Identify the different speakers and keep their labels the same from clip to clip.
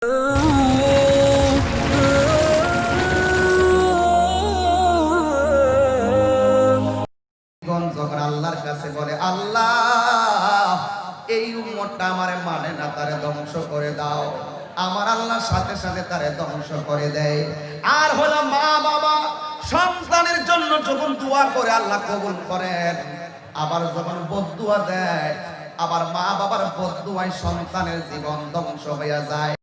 Speaker 1: যখন আল্লাহর কাছে বলে, আল্লাহ এই উম্মতটা আমারে মানে না, তারে ধ্বংস করে দাও, আমার আল্লাহর সাথে সাথে তারে ধ্বংস করে দেয়। আর হলো মা বাবা সন্তানের জন্য যখন দোয়া করে আল্লাহ কবুল করেন, আবার যখন বদদুয়া দেয়, আবার মা বাবার বদদুয়ায় সন্তানের জীবন ধ্বংস হয়ে যায়।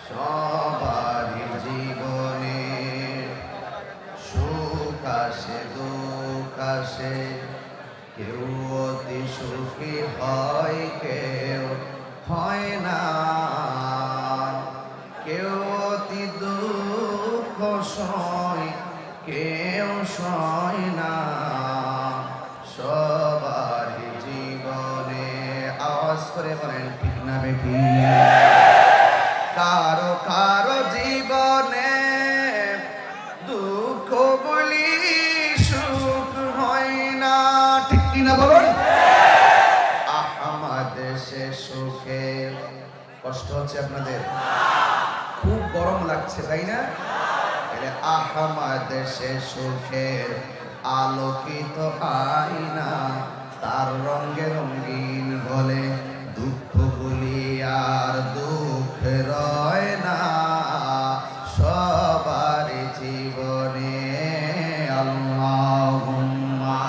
Speaker 1: সবার জীবনে সুখ আসে দুঃখ আসে, কেউ অতি সুখী হয় কেউ হয় না, কেউ অতি দুঃখ সয় কেউ সয় না। সবার জীবনে আওয়াজ করে বলেন ঠিক না বেঠি? কারো কারো জীবনে দুঃখ বলি সুখ হয় না, ঠিক কিনা বলুন? আমাদের সে সুখে কষ্ট হচ্ছে আপনাদের? খুব গরম লাগছে তাই না? আমাদের সে সুখের আলোকিত আয়না, তার রঙে রঙিন বলে দুঃখ বলি আর দুঃখ রয় না। সবার জীবনে আল্লাহুম্মা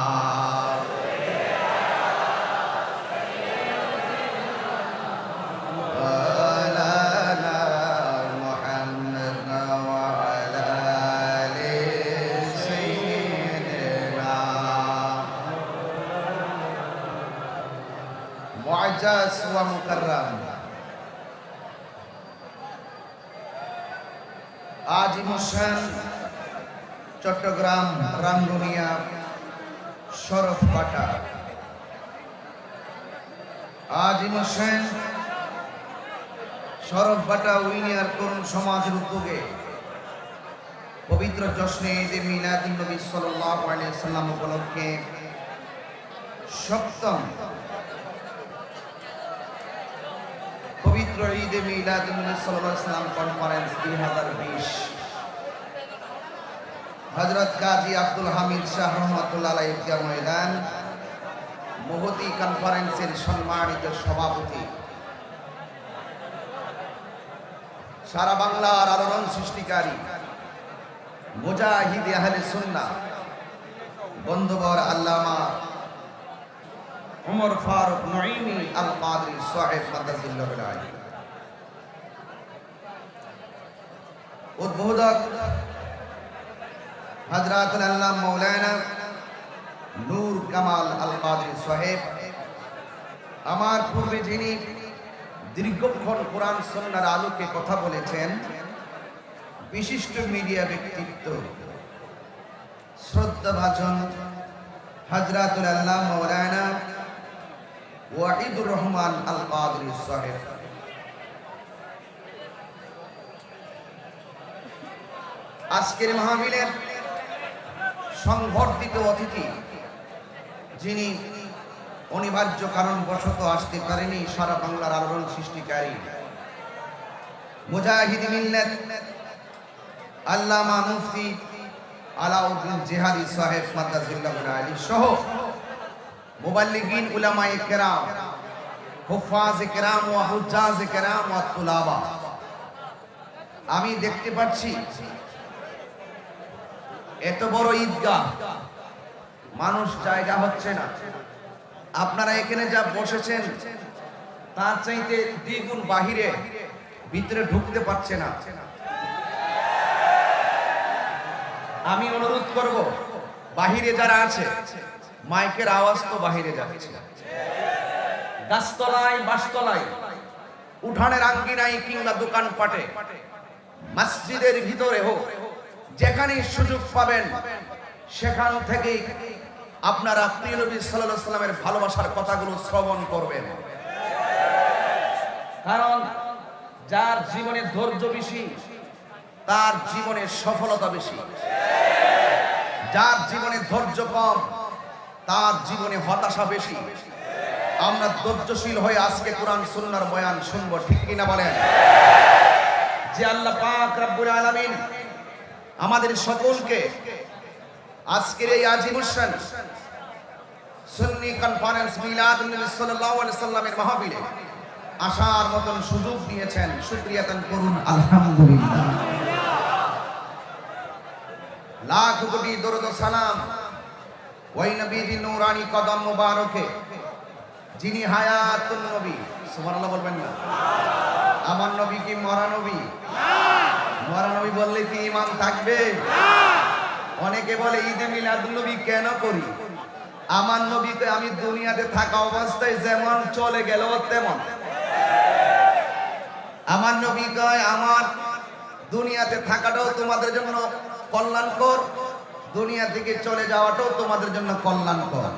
Speaker 1: মুআজ্জাজ ওয়া মুকাররাম, আজিম হোসেন চট্টগ্রাম রাঙ্গুনিয়া শরফপাটা, আজিম হোসেন শরফপাটা উইনিয়ার তরুণ সমাজের উদ্যোগে পবিত্র জশ্নে ঈদে মিলাদুন নবী সাল্লাল্লাহু আলাইহি ওয়াসাল্লাম উপলক্ষে সপ্তম পবিত্র ঈদে মিলাদুন নবী সাল্লাল্লাহু আলাইহি ওয়াসাল্লাম কনফারেন্স 2020 হযরত কাজী আব্দুল হামিদ শাহ রহমাতুল্লাহ আলাইহি ঈদগাহ ময়দান মুহতি কনফারেন্সের সম্মানিত সভাপতি, সারা বাংলার আলোড়ন সৃষ্টিকারী মুজাহিদ আহলে সুন্নাহ বন্ধুবর আল্লামা উমর ফারুক নঈমি আল কাদরি সাহেব মাদাজিল্লাহুল আলী, উদ্বোধক হযরতুল আল্লামা মাওলানা নূর কামাল আল কাদরি সাহেব, আমার পূর্বে যিনি দীর্ঘক্ষণ কোরআন সুন্নাহর আলোকে কথা বলেছেন, বিশিষ্ট মিডিয়া ব্যক্তিত্ব শ্রদ্ধাভাজন হযরতুল আল্লামা মাওলানা ওয়াহিদুর রহমান আল কাদরি সাহেব, আজকের মাহফিলের সংবর্ধিত অতিথি, যিনি অনিবার্য কারণবশত আসতে পারেনি, সারা বাংলার আলোড়ন সৃষ্টিকারী মুজাহিদ মিল্লাত আল্লামা মুফতি আলাউদ্দিন জিহাদি সাহেব মাদাজিল্লাহুল আলী সহ মুবাল্লিগিন উলামায়ে কেরাম, হুফাজে কেরাম ওয়া হুজ্জাজে কেরাম ওয়া তুলাবা, আমি দেখতে পাচ্ছি এত বড় ঈদগাহ, মানুষ জায়গা হচ্ছে না। আপনারা এখানে যা বসেছেন তার চাইতে দ্বিগুণ বাহিরে, ভিতরে ঢুকতে পারছে না। আমি অনুরোধ করব, বাহিরে যারা আছে মাইকের আওয়াজ তো বাহিরে যাচ্ছে, গাছতলায় বাসতলায় উঠানের আঙ্গিনায় কিংবা দোকানপাটে মসজিদের ভিতরে হোক, যেখানে সুযোগ পাবেন সেখান থেকে আপনারা প্রিয় নবী সাল্লাল্লাহু আলাইহি সাল্লামের ভালোবাসার কথাগুলো শ্রবণ করবেন। কারণ যার জীবনে ধৈর্য বেশি তার জীবনে সফলতা বেশি, যার জীবনে ধৈর্য কম তার জীবনে হতাশা বেশি। আমরা ধৈর্যশীল হয়ে আজকে কোরআন সুন্নাহর বয়ান শুনবো, ঠিক কিনা বলেন? যে আল্লাহ পাক রব্বুল আলামিন আমাদের সকলকে আজকের এই আজিমুশান সুন্নি কনফারেন্স মিলাদুন নবী সাল্লাল্লাহু আলাইহি সাল্লামের মাহফিলে আসার মতন সুযোগ দিয়েছেন, শুকরিয়া তান করুন আলহামদুলিল্লাহ। লাখ কোটি দরুদ ও সালাম ওই নবীজি নূরানি কদম মুবারকে যিনি হায়াতুন নবী, সুবহানাল্লাহ বলবেন না? আমার নবী কি মরা নবী? মরা নবী বললে কি ঈমান থাকবে? অনেকে বলে ঈদে মিলাদুন নবী কেন করি? আমার নবীকে আমি দুনিয়াতে থাকা অবস্থায় যেমন চলে গেল তেমন। আমার নবী কয় আমার দুনিয়াতে থাকাটাও তোমাদের জন্য কল্যাণকর, দুনিয়া থেকে চলে যাওয়াটাও তোমাদের জন্য কল্যাণকর।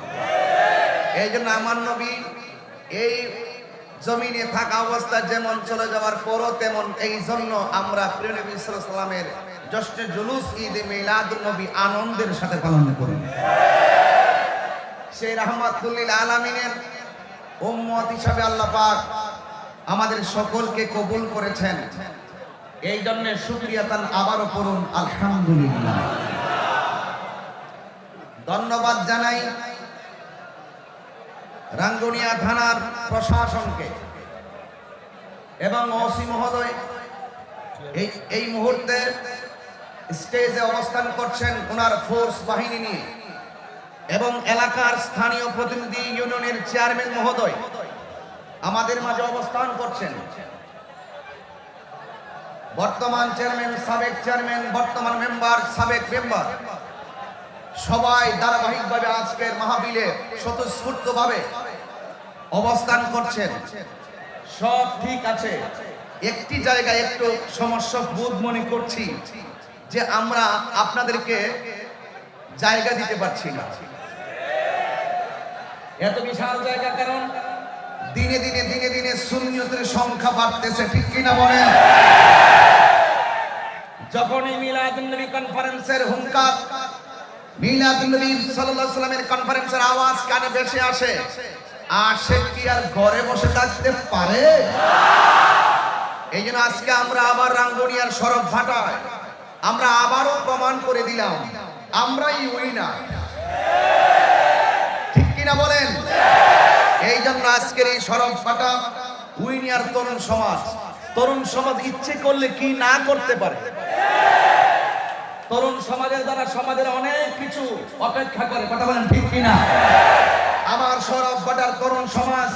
Speaker 1: এই জন্য আমার নবী এই জমিনে থাকা অবস্থায় যেমন চলে যাওয়ার পরও তেমন। এই জন্য আমরা প্রিয় নবী সাল্লাল্লাহু আলাইহি সাল্লামের জশ্নে জুলুস ঈদে মিলাদুন নবী আনন্দের সাথে পালন করি। সেই রাহমাতুল লিল আলামিনের উম্মত হিসাবে আল্লাহ পাক আমাদের সকলকে কবুল করেছেন। এই জন্য শুকরিয়া তান আবারও করুন আলহামদুলিল্লাহ। ধন্যবাদ জানাই রাঙ্গুনিয়া থানার প্রশাসনকে এবং ওসি মহোদয় এই মুহূর্তে স্টেজে অবস্থান করছেন ওনার ফোর্স বাহিনী নিয়ে, এবং এলাকার স্থানীয় প্রতিনিধি ইউনিয়নের চেয়ারম্যান মহোদয় আমাদের মাঝে অবস্থান করছেন। বর্তমান চেয়ারম্যান, সাবেক চেয়ারম্যান, বর্তমান মেম্বার, সাবেক মেম্বার সবাই ধারাবাহিকভাবে আজকের মাহফিলে স্বতঃস্ফূর্তভাবে অবস্থান করছেন। সব ঠিক আছে, একটি জায়গায় একটু সমস্যা বোধ মনে করছি যে আমরা আপনাদেরকে জায়গা দিতে পারছি না। এত বিশাল জায়গা, কারণ দিনে দিনে দিনে দিনে সুন্নিয়তের সংখ্যা বাড়তেছে, ঠিক কিনা বলেন? যখন এই মিলাদুন নবী কনফারেন্সের হুঙ্কার, মিলাদুন নবী সাল্লাল্লাহু আলাইহি সাল্লামের কনফারেন্সের আওয়াজ কানে ভেসে আসে, সে কি আর ঘরে বসে থাকতে পারে? এই জন্য আজকে আমরা আবার রাঙ্গুনিয়ার সড়ক ভাটায় আমরা আবারও প্রমাণ করে দিলাম আমরাই উইনার, ঠিক কিনা বলেন? এই জন্য আজকের এই সড়ক ভাটা উইনিয়ার তরুণ সমাজ ইচ্ছে করলে কি না করতে পারে। তরুণ সমাজের দ্বারা সমাজের অনেক কিছু অপেক্ষা করে, কথা বলেন ঠিক কিনা? আমার সড়ক ভাটার তরুণ সমাজ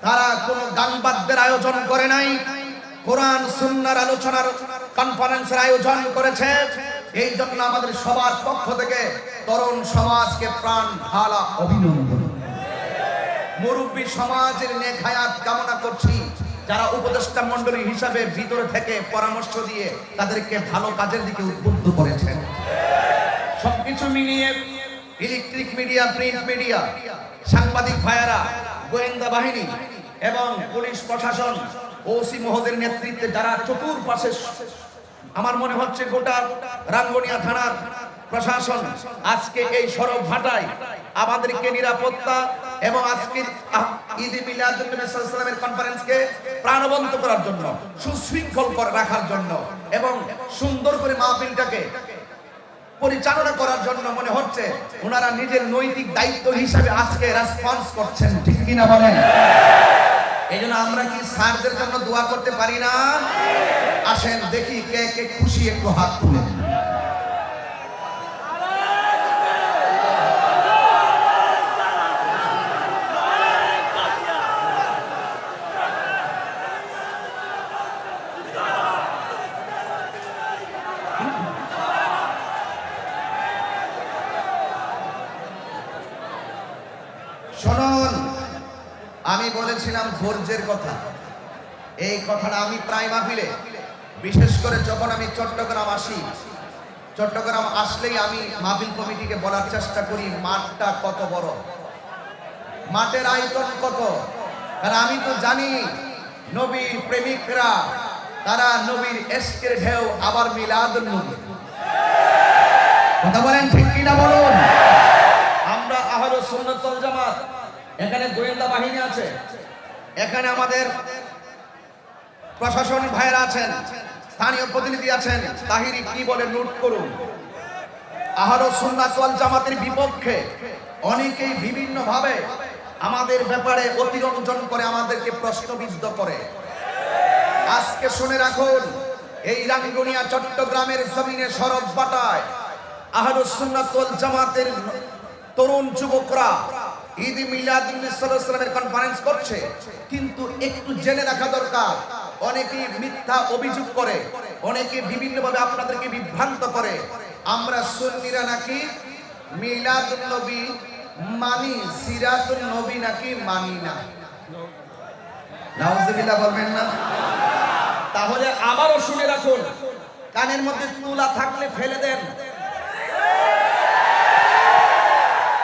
Speaker 1: তারা কোনো গান বাদ্যের আয়োজন করে নাই, কোরআন সুন্নাহর আলোচনার কনফারেন্সের আয়োজন করেছে। এই জন্য আমাদের সবার পক্ষ থেকে তরুণ সমাজকে প্রাণ ঢালা অভিনন্দন। মুরব্বী সমাজের নেক হায়াত কামনা করছি, যারা উপদেষ্টা মণ্ডলী হিসাবে ভিতরে থেকে পরামর্শ দিয়ে তাদেরকে ভালো কাজের দিকে উদ্বুদ্ধ করেছেন। সবকিছু মিলিয়ে ইলেকট্রিক মিডিয়া, প্রিন্ট মিডিয়া, সাংবাদিক ভাইয়েরা, গোয়েন্দা বাহিনী এবং পুলিশ প্রশাসন, ওসি মহোদয়ের নেতৃত্বে যারা চতুর্পাশে, আমার মনে হচ্ছে গোটা রাঙ্গুনিয়া থানার প্রশাসন আজকে এই সড়ক ভাটায় আমাদেরকে নিরাপত্তা এবং আজকের ঈদে মিলাদুন নবী সাল্লাল্লাহু আলাইহি সাল্লামের কনফারেন্সকে প্রাণবন্ত করার জন্য, সুশৃঙ্খল করে রাখার জন্য এবং সুন্দর করে মাহফিলটাকে পরিচালনা করার জন্য মনে হচ্ছে ওনারা নিজের নৈতিক দায়িত্ব হিসাবে আজকে রেসপন্স করছেন, ঠিক কিনা বলেন? এই জন্য আমরা কি স্যারদের জন্য দোয়া করতে পারি না? আসেন দেখি কে কে খুশি, একটু হাত তুলেন। শুনুন, আমি বলেছিলাম ধৈর্যের কথা। এই কথাটা আমি প্রায় মাহফিলে, বিশেষ করে যখন আমি চট্টগ্রাম আসি, চট্টগ্রাম আসলেই আমি মাহফিল কমিটিকে বলার চেষ্টা করি মাঠটা কত বড়, মাঠের আয়তন কত। কারণ আমি তো জানি নবীর প্রেমিকরা তারা নবীর এশকের ঢেউ আবার মিলাদুন নবী। কথা বলেন ঠিক কিনা বলুন। আমরা আহলুস সুন্নাত ওয়াল জামাত, এখানে গোয়েন্দা বাহিনী আছে, এখানে আমাদের প্রশাসনিক ভাইরা আছেন, স্থানীয় প্রতিনিধি আছেন। তাহিরি কি বলে নোট করুন। আহলুস সুন্নাত ওয়াল জামাতের বিপক্ষে অনেকেই বিভিন্ন ভাবে আমাদের ব্যাপারে অতিরঞ্জন করে, আমাদেরকে প্রশ্নবিদ্ধ করে। আজকে শুনে রাখুন, এই রাঙ্গুনিয়া চট্টগ্রামের জমিনে শরফ বাটায় আহলুস সুন্নাত ওয়াল জামাতের তরুণ যুবকরা ঈদ মিলাদুন নবী সাল্লাল্লাহু আলাইহি ওয়াসাল্লামের কনফারেন্স করছে, কিন্তু একটু জেনে রাখা দরকার, অনেকে মিথ্যা অভিযোগ করে, অনেকে বিভিন্নভাবে আপনাদেরকে বিভ্রান্ত করে। আমরা সুন্নিরা নাকি মিলাদুন নবী মানি, সিরাতুন নবী নাকি মানি না। নাউজুবিল্লাহ বলবেন না? তাহলে আবারও শুনে রাখুন, কানের মধ্যে তুলা থাকলে ফেলে দেন।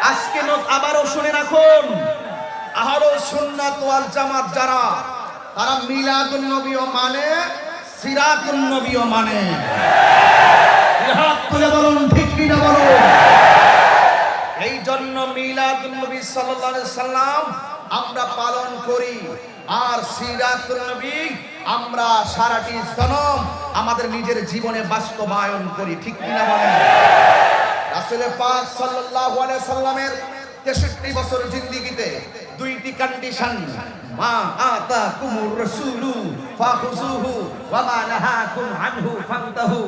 Speaker 1: আজকে আবারও শুনে রাখুন, আহলুস সুন্নাত ওয়াল জামাত যারা, তারা মিলাদুন নবীও মানে, সিরাতুন নবীও মানে। হাত তুলে বলুন ঠিক কি না বলুন। এই জন্য মিলাদুন নবী সাল্লাল্লাহু আলাইহি সাল্লাম আমরা পালন করি, আর সিরাতুন নবী আমরা সারাটি জনম আমাদের নিজের জীবনে বাস্তবায়ন করি, ঠিক কি না বলেন। রাসূল পাক সাল্লাল্লাহু আলাইহি সাল্লামের 63 বছর জিন্দেগিতে দুইটি কন্ডিশন, মা আতাকুমুর রাসূলু ফাখুযুহু ওয়া মা নাহাকুম আনহু ফান্তাহু।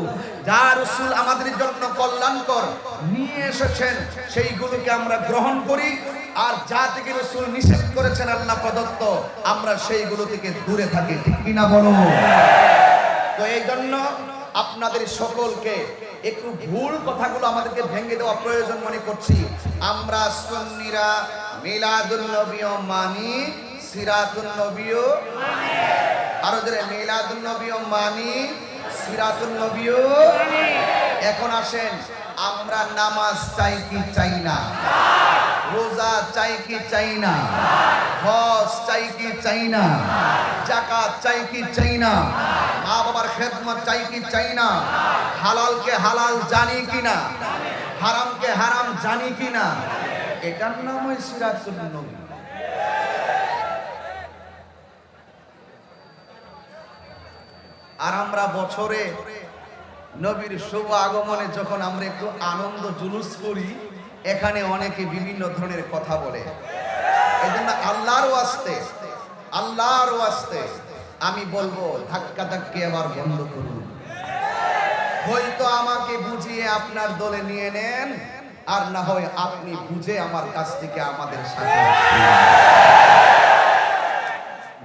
Speaker 1: যা রাসূল আমাদের জন্য কল্যাণকর নিয়ে এসেছেন সেইগুলোকে আমরা গ্রহণ করি, আর যা থেকে রাসূল নিষেধ করেছেন আল্লাহ প্রদত্ত, আমরা সেইগুলো থেকে দূরে থাকি, ঠিক কি না বলো। তো এই জন্য আপনাদের সকলকে একটু ভুল কথাগুলো আমাদেরকে ভেঙে দেওয়া প্রয়োজন মনে করছি। আমরা সুন্নিরা মিলাদুন নবীও মানি, সিরাতুন নবীও মানি। আরো জোরে, মিলাদুন নবীও মানি, সিরাতুন নবীও মানি। এখন আসেন, আমরা নামাজ চাই কি চাই না? রোজা চাই কি চাই না? হজ চাই কি চাই না? যাকাত চাই কি চাই না? মা বাবার খেদমত চাই কি চাই না? হালালকে হালাল জানি কি না? হারামকে হারাম জানি কি না? এটার নামই সিরাতুন নবী। আর আমরা বছরে নবীর শুভ আগমনে যখন আমরা একটু আনন্দ জুলুস করি, এখানে অনেকে বিভিন্ন ধরনের কথা বলে। এই জন্য আল্লাহর ওয়াস্তে আমি বলবো, ধাক্কা ধাক্কি আবার বন্ধ করুন। হয়তো আমাকে বুঝিয়ে আপনার দলে নিয়ে নেন, আর না হয় আপনি বুঝে আমার কাছ থেকে আমাদের সাথে।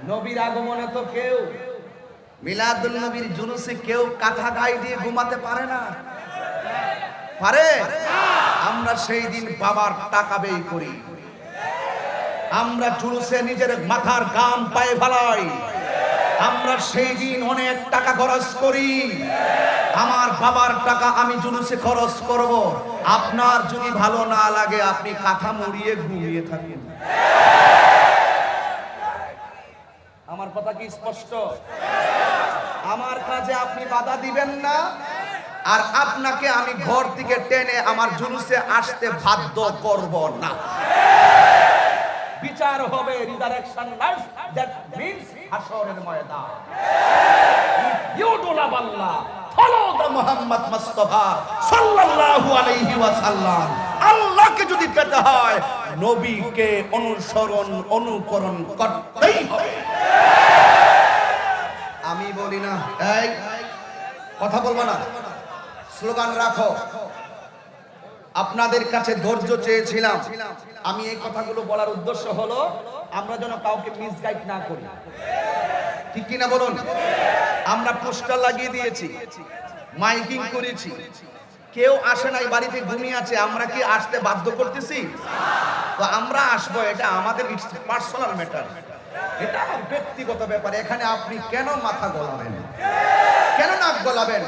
Speaker 1: নবীর আগমনে তো কেউ মিলাদুন নবীর জুলুসে কেউ কাঁথা গায়ে দিয়ে ঘুমাতে পারে না, পারে? আমরা সেই দিন বাবার টাকা ব্যয় করি, আমরা জুলুসে নিজের মাথার গাম পায়ে ফেলাই, আমরা সেই দিন অনেক টাকা খরচ করি। আমার বাবার টাকা আমি জুলুসে খরচ করব। আপনার যদি ভালো না লাগে, আপনি কাঁথা মুড়িয়ে ঘুমিয়ে থাকেন। আমার কথা কি স্পষ্ট? আমার কাজে আপনি বাধা দিবেন না, আর আপনাকে আমি ঘর থেকে টেনে আমার জুলুসে আসতে বাধ্য করব না। বিচার হবে রিদারেকশন লাইফ, দ্যাট মিন্স হাশরের ময়দান। You do love Allah, follow the Muhammad Mustafa সাল্লাল্লাহু আলাইহি ওয়াসাল্লাম। আল্লাহকে যদি পেতে হয়, নবীকে অনুকরণ করতেই হবে। আমি বলি না, এই কথা বলবো না, স্লোগান রাখো। আপনাদের কাছে ধৈর্য চেয়েছিলাম। আমি এই কথাগুলো বলার উদ্দেশ্য হলো, আমরা যেন কাউকে মিসগাইড না করি, ঠিক কিনা বলুন। আমরা পোস্টার লাগিয়ে দিয়েছি, মাইকিং করেছি, কেউ আসে নাই, বাড়িতে ঘুমিয়ে আছে, আমরা কি আসতে বাধ্য করতেছি? তো আমরা আসবো, এটা আমাদের পার্সোনাল ম্যাটার, এটা ব্যক্তিগত ব্যাপার। এখানে আপনি কেন মাথা গলাবেন, কেন নাক গলাবেন?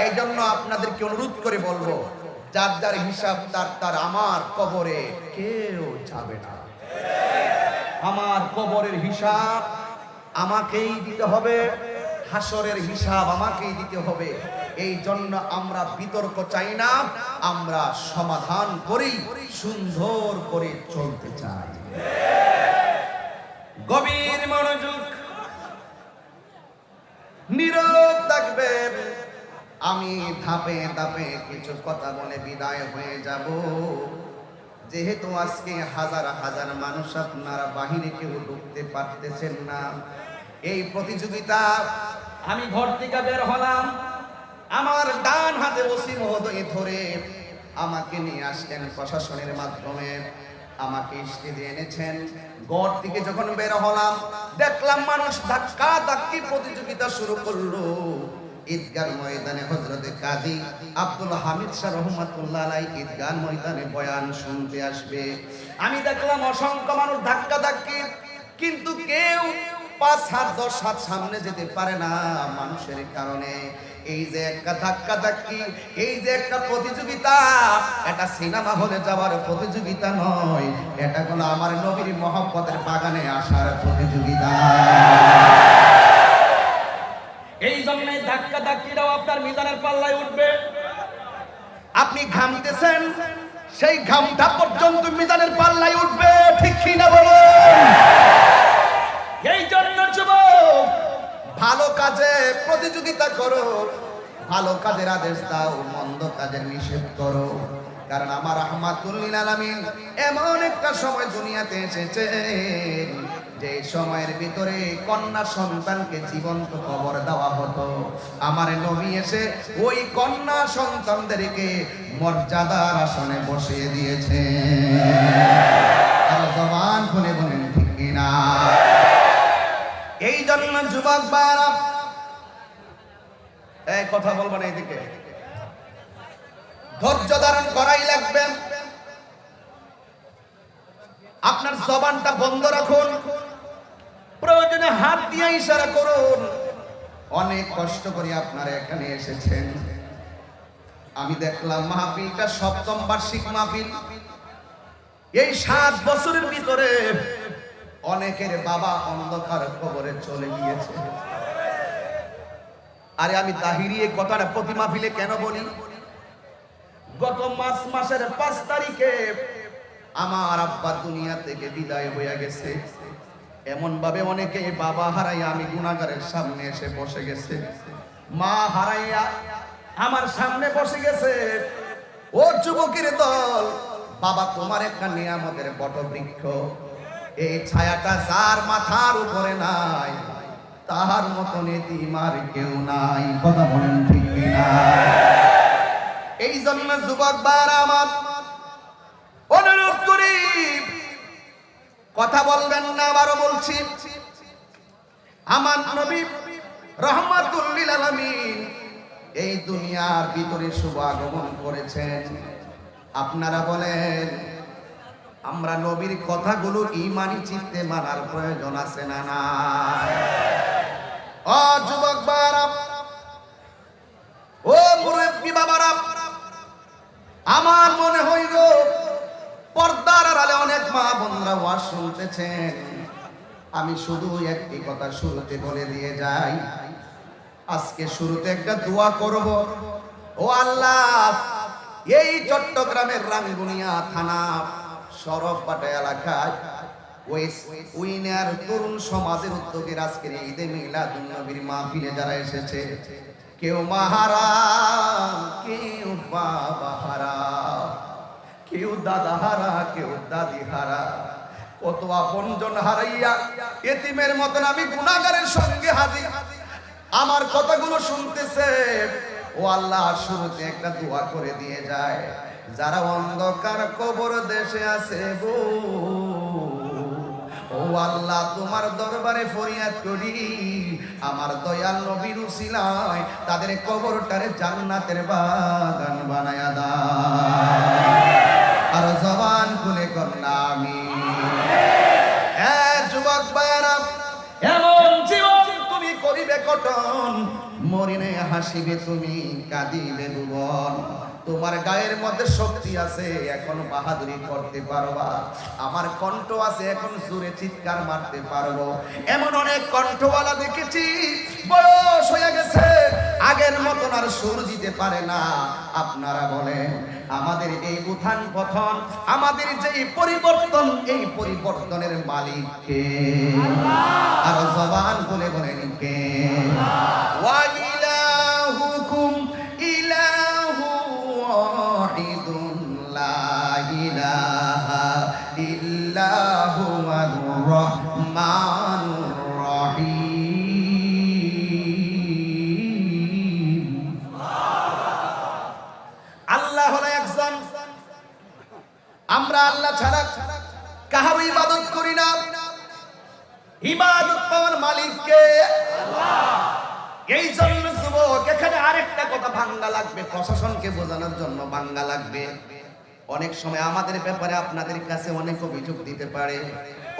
Speaker 1: এই জন্য আপনাদেরকে অনুরোধ করে বলবো, যার যার হিসাব তার আমার কবরে কেউ যাবে না। আমার কবরের হিসাব আমাকেই দিতে হবে, হাসরের হিসাব আমাকেই দিতে হবে। এই জন্য আমরা বিতর্ক চাই না, আমরা সমাধান করি, সুন্দর করে চলতে চাই। গভীর মনোযোগ, নীরব থাকবেন। আমি ধাপে ধাপে কিছু কথা বলে বিদায় হয়ে যাব। যেহেতু আজকে হাজার হাজার মানুষ আপনারা বাহিরে কেউ ঢুকতে পারতেছেন না, এই প্রতিযোগিতা আমি ঘর থেকে বের হলাম, আমার ডান হাতে ওসি মহোদয় ধরে আমাকে নিয়ে আসলেন প্রশাসনের মাধ্যমে, আমাকে স্টেজে এনেছেন। ঘর থেকে যখন বের হলাম দেখলাম মানুষ ধাক্কা ধাক্কি প্রতিযোগিতা শুরু করলো। ঈদগাহ ময়দানে হযরতে কাজী আব্দুল হামিদ শাহ রহমাতুল্লাহ আলাইহি ঈদগাহ ময়দানে বয়ান শুনতে আসবে। আমি দেখলাম অসংখ্য মানুষ ধাক্কা ধাক্কি, কিন্তু কেউ 5 হাত 10 হাত সামনে যেতে পারে না মানুষের কারণে। এই যে একটা ধাক্কা ধাক্কি, এই যে একটা প্রতিযোগিতা, এটা সিনেমা হলে যাওয়ার প্রতিযোগিতা নয়, এটা হলো আমার নবীর মহব্বতের বাগানে আসার প্রতিযোগিতা। এই জন্য ধাক্কা ধাক্কিটাও আপনার মিজানের পাল্লায় উঠবে। আপনি ঘামতেছেন, সেই ঘামটা পর্যন্ত মিজানের পাল্লায় উঠবে, ঠিক কি না বলুন? এই জন্য যুবক, ভালো কাজে প্রতিযোগিতা করো, ভালো কাজের আদেশ দাও, মন্দ কাজের নিষেধ করো। কারণ আমার রাহমাতুল লিল আলামিন এমন একটা সময় দুনিয়াতে এসেছেন যে সময়ের ভিতরে কন্যা সন্তানকে জীবন্ত কবর দেওয়া হতো। আমার নবী এসে ওই কন্যা সন্তানদেরকে মর্যাদার আসনে বসিয়ে দিয়েছে। আর জবান খুলে বলেন ঠিক কিনা? এই জন্য যুবক ভাইরা, এই কথা বলবো না, এদিকে ধৈর্য ধারণ করাই লাগবে। আপনার জবানটা বন্ধ রাখুন, প্রয়োজনে হাত দিয়ে ইশারা করুন। অনেক কষ্ট করে আপনারা এখানে এসেছেন। আমি দেখলাম মাহফিলটা 7ম বার্ষিক মাহফিল। এই 7 বছরের ভিতরে অনেকের বাবা অন্ধকার কবরে চলে গিয়েছে। আরে আমি তাহিরি এই কথাটা প্রতি মাহফিলে কেন বলি? গত মার্চ মাসের 5 তারিখে আমার আব্বা দুনিয়া থেকে বিদায় হয়ে গেছে। এমন ভাবে অনেকে বাবা হারাইয়া আমি গুনাহগারের সামনে এসে বসে গেছে, মা হারাইয়া আমার সামনে বসে গেছে। ও যুবকের দল, বাবা তোমার একটা নিয়ামতের বটবৃক্ষ, এই ছায়াটা যার মাথার উপরে নাই তাহার মতন এতিম আর কেউ নাই। কথা বলেন ঠিক কিনা? এই জন্য যুবক ভাইরা আমার, অনুরোধ করি কথা বলবেন না, আবারও বলছি, আমার নবী রাহমাতুল লিল আলামিন এই দুনিয়ার ভিতরে শুভ আগমন করেছেন। আপনারা বলেন, আমরা নবীর কথাগুলো ঈমানি চিত্তে মানার প্রয়োজন আছে না নাই? ও যুবক ভাইরা, ও মুরব্বী বাবারা, আমার মনে হইল পর্দার আড়ালে অনেক মা বোনরা ওয়াজ শুনতেছেন। আমি শুধু একটি কথা শুরুতে বলে দিয়ে যাই, আজকে শুরুতে একটা দোয়া করব। ও আল্লাহ, এই চট্টগ্রামের রাঙ্গুনিয়া থানা সরবপাটা এলাকায় উইনার তরুণ সমাজের উদ্যোগের আজকের ঈদে মিলাদুন নবীর মাহফিলে যারা এসেছে, কেউ মাহারা, কেউ বাবা হারা, কেউ দাদা হারা, কেউ দাদি হারা, কত আপনজন হারাইয়া এতিমের মতন আমি গুনাহগারের সঙ্গে হাজির। আমার কথাগুলো শুনতেছে, ও আল্লাহ, শুরুতে একটা দোয়া করে দিয়ে যায়, যারা অন্ধকার কবর দেশে আছে গো, ও আল্লাহ, তোমার দরবারে ফরিয়াদ করি, আমার দয়াল নবীর উসিলায় তাদের কবরটারে জান্নাতের বাগান বানায়া দাও। আর জবান খুলে কন্যা আমি। যুবক ভাইরা, এমন জীবন তুমি করিবে কটন, মরিনে হাসিবে তুমি, কাঁদিবে ভুবন। তোমার গায়ের মধ্যে শক্তি আছে, এখন বাহাদুরি করতে পারবা। আমার কণ্ঠ আছে, এখন জোরে চিৎকার মারতে পারবো। এমন অনেক কণ্ঠওয়ালা দেখেছি, বয়স হয়ে গেছে, আগের মতন আর সুর দিতে পারে না। আপনারা বলেন, আমাদের এই উত্থান পতন, আমাদের যে পরিবর্তন, এই পরিবর্তনের মালিক কে? আর জবান খুলে বলেন কে? ওয়া ইলাহুকুম ইলাহু ওয়াহিদুন লা ইলাহা ইল্লা হুয়ার রহমানুর রহিম। আল্লাহ হলো একজন, আমরা আল্লাহ ছাড়া কাহারও ইবাদত করি না। ইবাদত পাওয়ার মালিক কে? আল্লাহ। এই জন্য যুবক, এখানে আরেকটা কথা ভাঙ্গা লাগবে, প্রশাসনকে বোঝানোর জন্য ভাঙ্গা লাগবে। অনেক সময় আমাদের ব্যাপারে আপনাদের কাছে অনেক অভিযোগ দিতে পারে।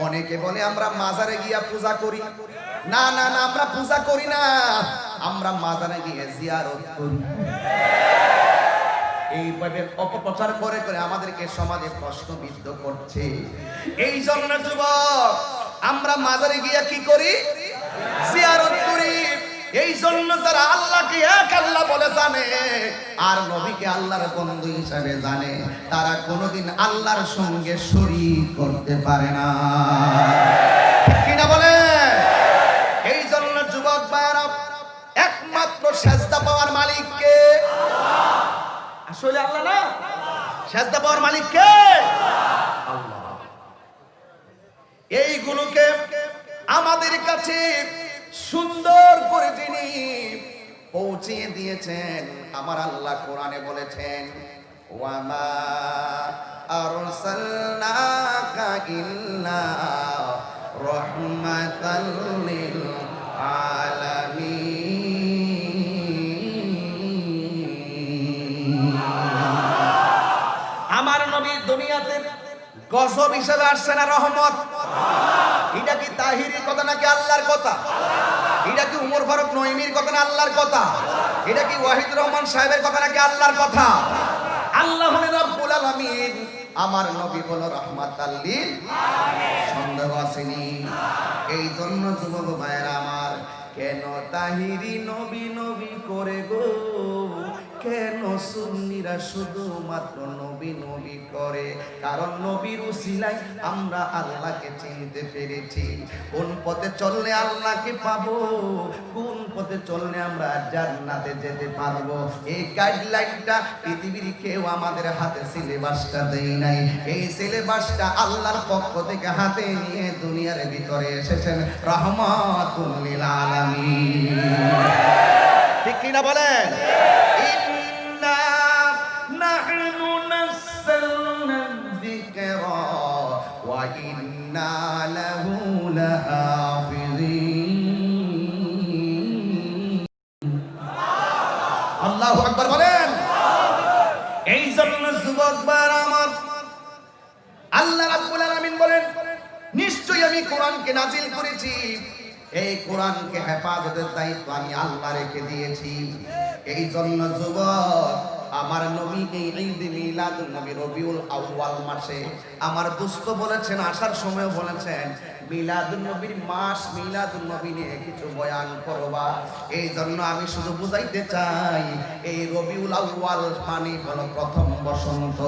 Speaker 1: অনেকে বলে আমরা মাজারে গিয়া পূজা করি। না না না, আমরা পূজা করি না, আমরা মাজারে গিয়ে জিয়ারত করি। এইভাবে অপপ্রচার করে করে আমাদেরকে সমাজে প্রশ্নবিদ্ধ করছে। এই জন্য যুবক, আমরা মাজারে গিয়া কি করি? জিয়ারত করি। এই জন্য যারা আল্লাহকে এক আল্লাহ বলে জানে আর নবীকে আল্লাহর বন্ধু হিসাবে জানে, তারা কোনোদিন আল্লাহর সঙ্গে শরীক করতে পারে না, কিনা বলে? এই জন্য যুবক ভাইরা, একমাত্র সেজদা পাওয়ার মালিক কে? আসলে আল্লাহ না, সেজদা পাওয়ার মালিক কে? আল্লাহ। এইগুলোকে আমাদের কাছে সুন্দর করে তিনি পৌঁছিয়ে দিয়েছেন। আমার আল্লাহ কোরআনে বলেছেন, ওয়ামা আরসালনাকা ইল্লা রাহমাতাল লিল আলামিন। আমার নবী দুনিয়াতে গজব হিসেবে আসছে না রহমত? এটা কি তাহিরির কথা নাকি আল্লাহর কথা? এটা কি উমর ফারুক নঈমির কথা না আল্লাহর কথা? এটা কি ওয়াহিদুর রহমান সাহেবের কথা নাকি আল্লাহর কথা? আল্লাহ হলেন রব্বুল আলামিন, আমার নবী হলো রাহমাতাল লিল আলামিন। সন্দেহ আসেনি? এই জন্য যুবক ভাইয়েরা আমার, কেন তাহিরি নবী নবী করে গো? কেন সুন্নিরা শুধুমাত্র নবী নবী করে? কারণ নবীর উসিলায় আমরা আল্লাহকে চিনতে পেরেছি। কোন পথে চললে আল্লাহকে পাবো, কোন পথে চললে আমরা জান্নাতে যেতে পারবো, এই গাইডলাইনটা পৃথিবীর কেউ আমাদের হাতে সিলেবাসটা দেয় নাই। এই সিলেবাসটা আল্লাহর পক্ষ থেকে হাতে নিয়ে দুনিয়ার ভিতরে এসেছেন রাহমাতুল লিল আলামিন। ঠিক কিনা বলেন? আল্লাহু আকবার বলেন। এই জন্য যুবক ভাইরা আমার, আল্লাহ রাব্বুল আলামিন বলেন, নিশ্চয়ই আমি কোরআনকে নাজিল করেছি, এই কোরআনকে হেফাজতের দায়িত্ব আমি আল্লাহ রেখে দিয়েছি। এই জন্য যুবক, আমার নবী এই ঈদ মিলাদুন নবী রবিউল আউয়াল মাসে আমার দোস্ত বলেছেন, আসার সময় বলেছেন, মিলাদুন নবীর মাস, মিলাদুন নবী নিয়ে কিছু বয়ান করবা। এই জন্য আমি শুধু বুঝাইতে চাই, এই রবিউল আউয়াল মানে হলো প্রথম বসন্ত।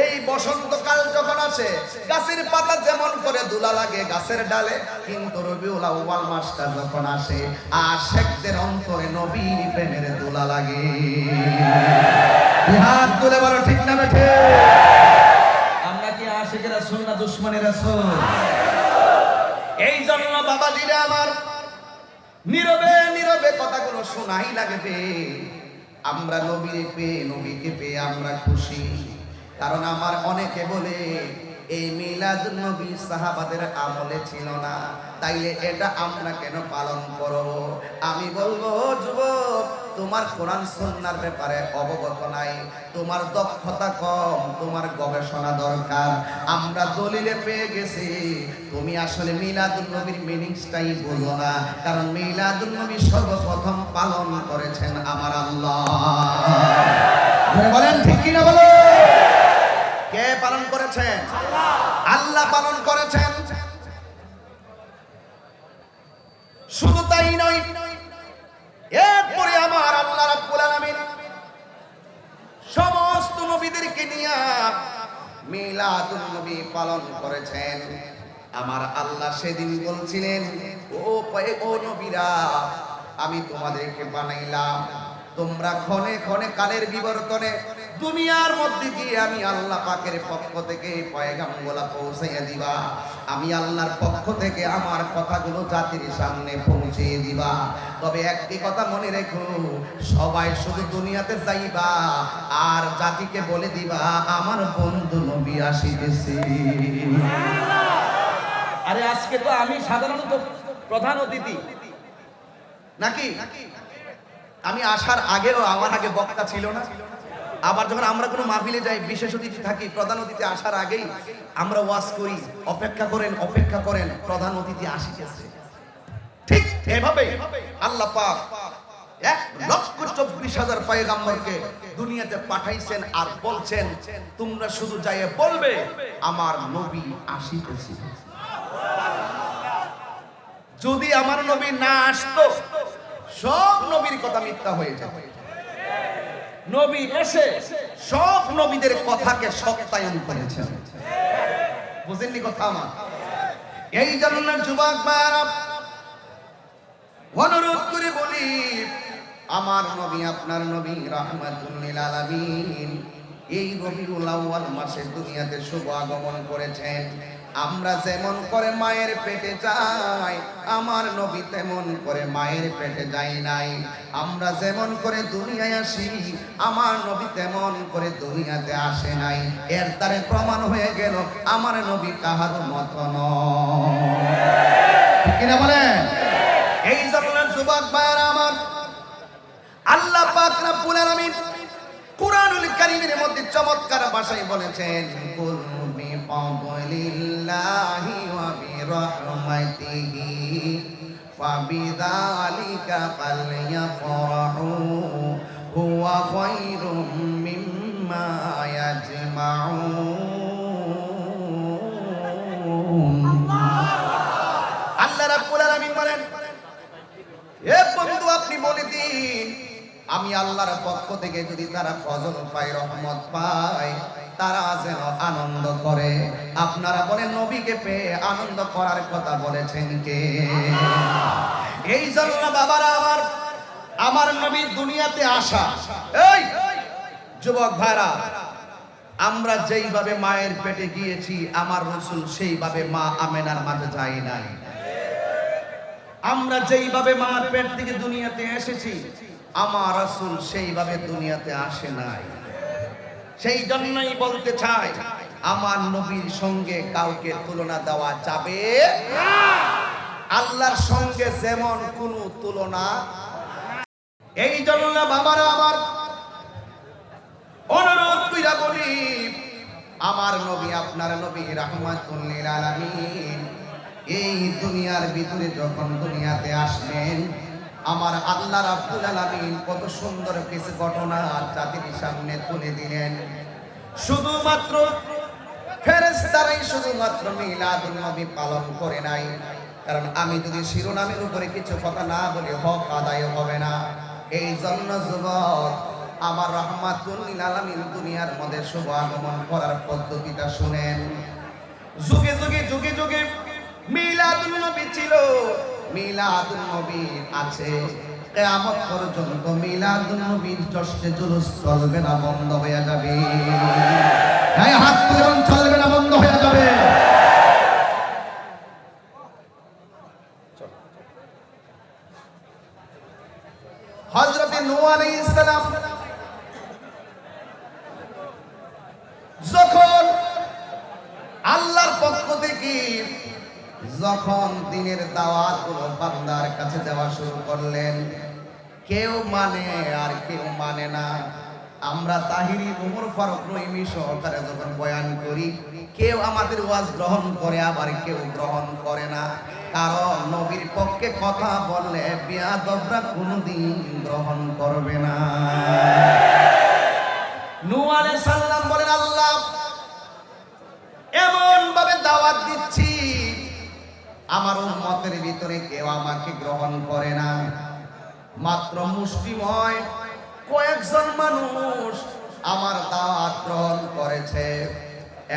Speaker 1: এই বসন্তকাল যখন আসে, গাছের পাতা যেমন করে দোলা লাগে গাছের ডালে, কিন্তু রবিউল আউয়াল মাসটা যখন আসে, আশিকদের অন্তরে নবীর প্রেমের দোলা লাগে। হাত তুলে বলো ঠিক না বেঠে? আমরা কি আশিকের রাসূল না দুশমনের রাসূল? এই জন্য বাবাজিরা আমার, নীরবে নীরবে কথাগুলো শোনাই লাগবে। আমরা নবীকে পেয়ে আমরা খুশি। কারণ আমার অনেকে বলে এই মিলাদুন নবী সাহাবাদের আমলে ছিল না, তাইলে এটা আমরা কেন পালন করব? আমি বলবো যুবক, তোমার কোরআন সুন্নাহর ব্যাপারে অবগত নাই, তোমার দক্ষতা কম, তোমার গবেষণা দরকার। আমরা দলিলে পেয়ে গেছি তুমি আসলে মিলাদুন নবীর মিনিংসটাই বুঝো না, কারণ মিলাদুন নবী সর্বপ্রথম পালন করেছেন আমার আল্লাহ। বলেন ঠিক কিনা বলো? কে পালন করেছেন? আল্লাহ পালন করেছেন। শুধু তাই নয়, এরপরে আমার আল্লাহ রাব্বুল আলামিন সমস্ত নবীদেরকে নিয়ে মিলাদুন নবী পালন করেছেন। আমার আল্লাহ সেদিন বলছিলেন, ও নবীরা, আমি তোমাদেরকে বানাইলাম, তোমরা ক্ষণে ক্ষণে কালের বিবর্তনে দুনিয়ার মধ্যে গিয়ে আমি আল্লাহ পাকের পক্ষ থেকে পয়গামগুলো পৌঁছাইয়া দিবা। আমি আল্লাহর পক্ষ থেকে আমার কথাগুলো জাতির সামনে পৌঁছে দিবা। তবে একটি কথা মনে রেখো, সবাই শুধু দুনিয়াতে যাইবা আর জাতিকে বলে দিবা আমার বন্ধু নবী আসিতেছে।
Speaker 2: আরে আজকে তো আমি সাধারণত প্রধান অতিথি
Speaker 1: নাকি? আমি আসার আগেও আমার আগে বক্তা ছিল না। আবার যখন আমরা কোনো মাহফিলে যাই, বিশেষ অতিথি থাকি, প্রধান অতিথি আসার আগেই আমরা ওয়াজ করি, অপেক্ষা করেন প্রধান অতিথি আসিতেছে। ঠিক এভাবে আল্লাহ পাক 1,24,000 পয়গম্বরকে দুনিয়াতে পাঠাইছেন আর বলছেন তোমরা শুধু যাইয়ে বলবে আমার নবী আসিতেছে। যদি আমার নবী না আসতো, সব নবীর কথা মিথ্যা হয়ে যেত।
Speaker 2: নবী এসে
Speaker 1: সব নবীদের কথাকে সত্যায়ন করেছেন। বুঝেননি কথা আমার? এই জন্য যুবক ভাইরা, অনুরোধ করে বলি, আমার নবী আপনার নবী রাহমাতুল লিল আলামিন এই রবিউল আউয়াল মাসে দুনিয়াতে শুভ আগমন করেছেন। আমরা যেমন করে মায়ের পেটে যাই, আমার নবী তেমন করে মায়ের পেটে যায় নাই। আমরা যেমন করে দুনিয়ায় আসি, আমার নবী তেমন করে দুনিয়াতে আসে নাই। এর দ্বারা প্রমাণ হয়ে গেল আমার নবী কাহার মতো নয়। কিনা বলেন? এই জন্য যুবক ভাইরা আমার, আল্লাহ পাক রব্বুল আলামিন কুরআনুল কারীমের মধ্যে চমৎকার ভাষায় বলেছেন, কুল বিফাদলিল্লাহি ওয়া বিরহমাতিহি ফাবিযালিকা ফালইফরাহু হুয়া খায়রুম মিম্মা ইয়াজমাউন। আল্লাহ রাব্বুল আলামিন বলেন, এ বন্ধু আপনি বলে দিন, আমি আল্লাহর পক্ষ থেকে যদি তারা ফজল পায়, রহমত পায়, তারা যেন আনন্দ করে। আপনারা বলেন নবীকে পেয়ে আনন্দ করার কথা বলেছেন কে? এই জন্য বাবারা আমার নবী দুনিয়াতে আসা। এই যুবক ভাইরা, আমরা যেইভাবে মায়ের পেটে গিয়েছি, আমার রাসূল সেইভাবে মা আমেনার মাঝে যায় নাই। আমরা যেইভাবে মার পেট থেকে দুনিয়াতে এসেছি, আমার রাসূল সেইভাবে দুনিয়াতে আসে নাই। সেই জন্যই বলতে চাই, আমার নবীর সঙ্গে কাউকে তুলনা দেওয়া যাবে না। আল্লাহর সঙ্গে যেমন কোনো তুলনা। এই জন্য বাবারা আমার অনুরোধ কইরা বলি, আমার নবী আপনার নবী রাহমাতুল লিল আলামিন এই দুনিয়ার ভিতরে যখন দুনিয়াতে আসলেন, আমার আল্লাহ রাব্বুল আলামিন কত সুন্দর কিছু ঘটনা জাতির সামনে তুলে দিলেন। শুধুমাত্র ফেরেশতারাই শুধুমাত্র মিলাদুন নবী পালন করে নাই, কারণ আমি যদি শিরোনামের উপরে কিছু কথা না বলি হক আদায় হবে না। এই জন্য যুবক, আমার রাহমাতুল লিল আলামিন দুনিয়ার মধ্যে শুভ আগমন করার পদ্ধতিটা শুনেন। যুগে যুগে যুগে যুগে মিলাদুন নবী ছিল, মিলাদুন নবী আছে, কিয়ামত পর্যন্ত মিলাদুন নবীর জশ্নে জুলুস চলবে না, বন্ধ হয়ে যাবে। এই হাত তুলে চলবে না, বন্ধ হয়ে যাবে। হযরত নূহ আলাইহিস সালাম যখন কি যখন দিনের দাওয়াতগুলো বান্দার কাছে দেওয়া শুরু করলেন, কেউ মানে আর কেউ মানে না। আমরা তাহিরি, উমর ফারুক, রহিমি সহকারে যখন বয়ান করি, কেউ আমাদের ওয়াজ গ্রহণ করে, আবার কেউ গ্রহণ করে না। কারণ নবীর পক্ষে কথা বললে বিয়াদবরা কোনদিন গ্রহণ করবে না। নূহ আলাইহিস সালাম বলেন, আল্লাহ এমন ভাবে দাওয়াত দিচ্ছি, আমার উম্মতের ভিতরে কেউ আমাকে গ্রহণ করে না। মাত্র মুষ্টিময় কয়েকজন মানুষ আমার দাওয়াত গ্রহণ করেছে।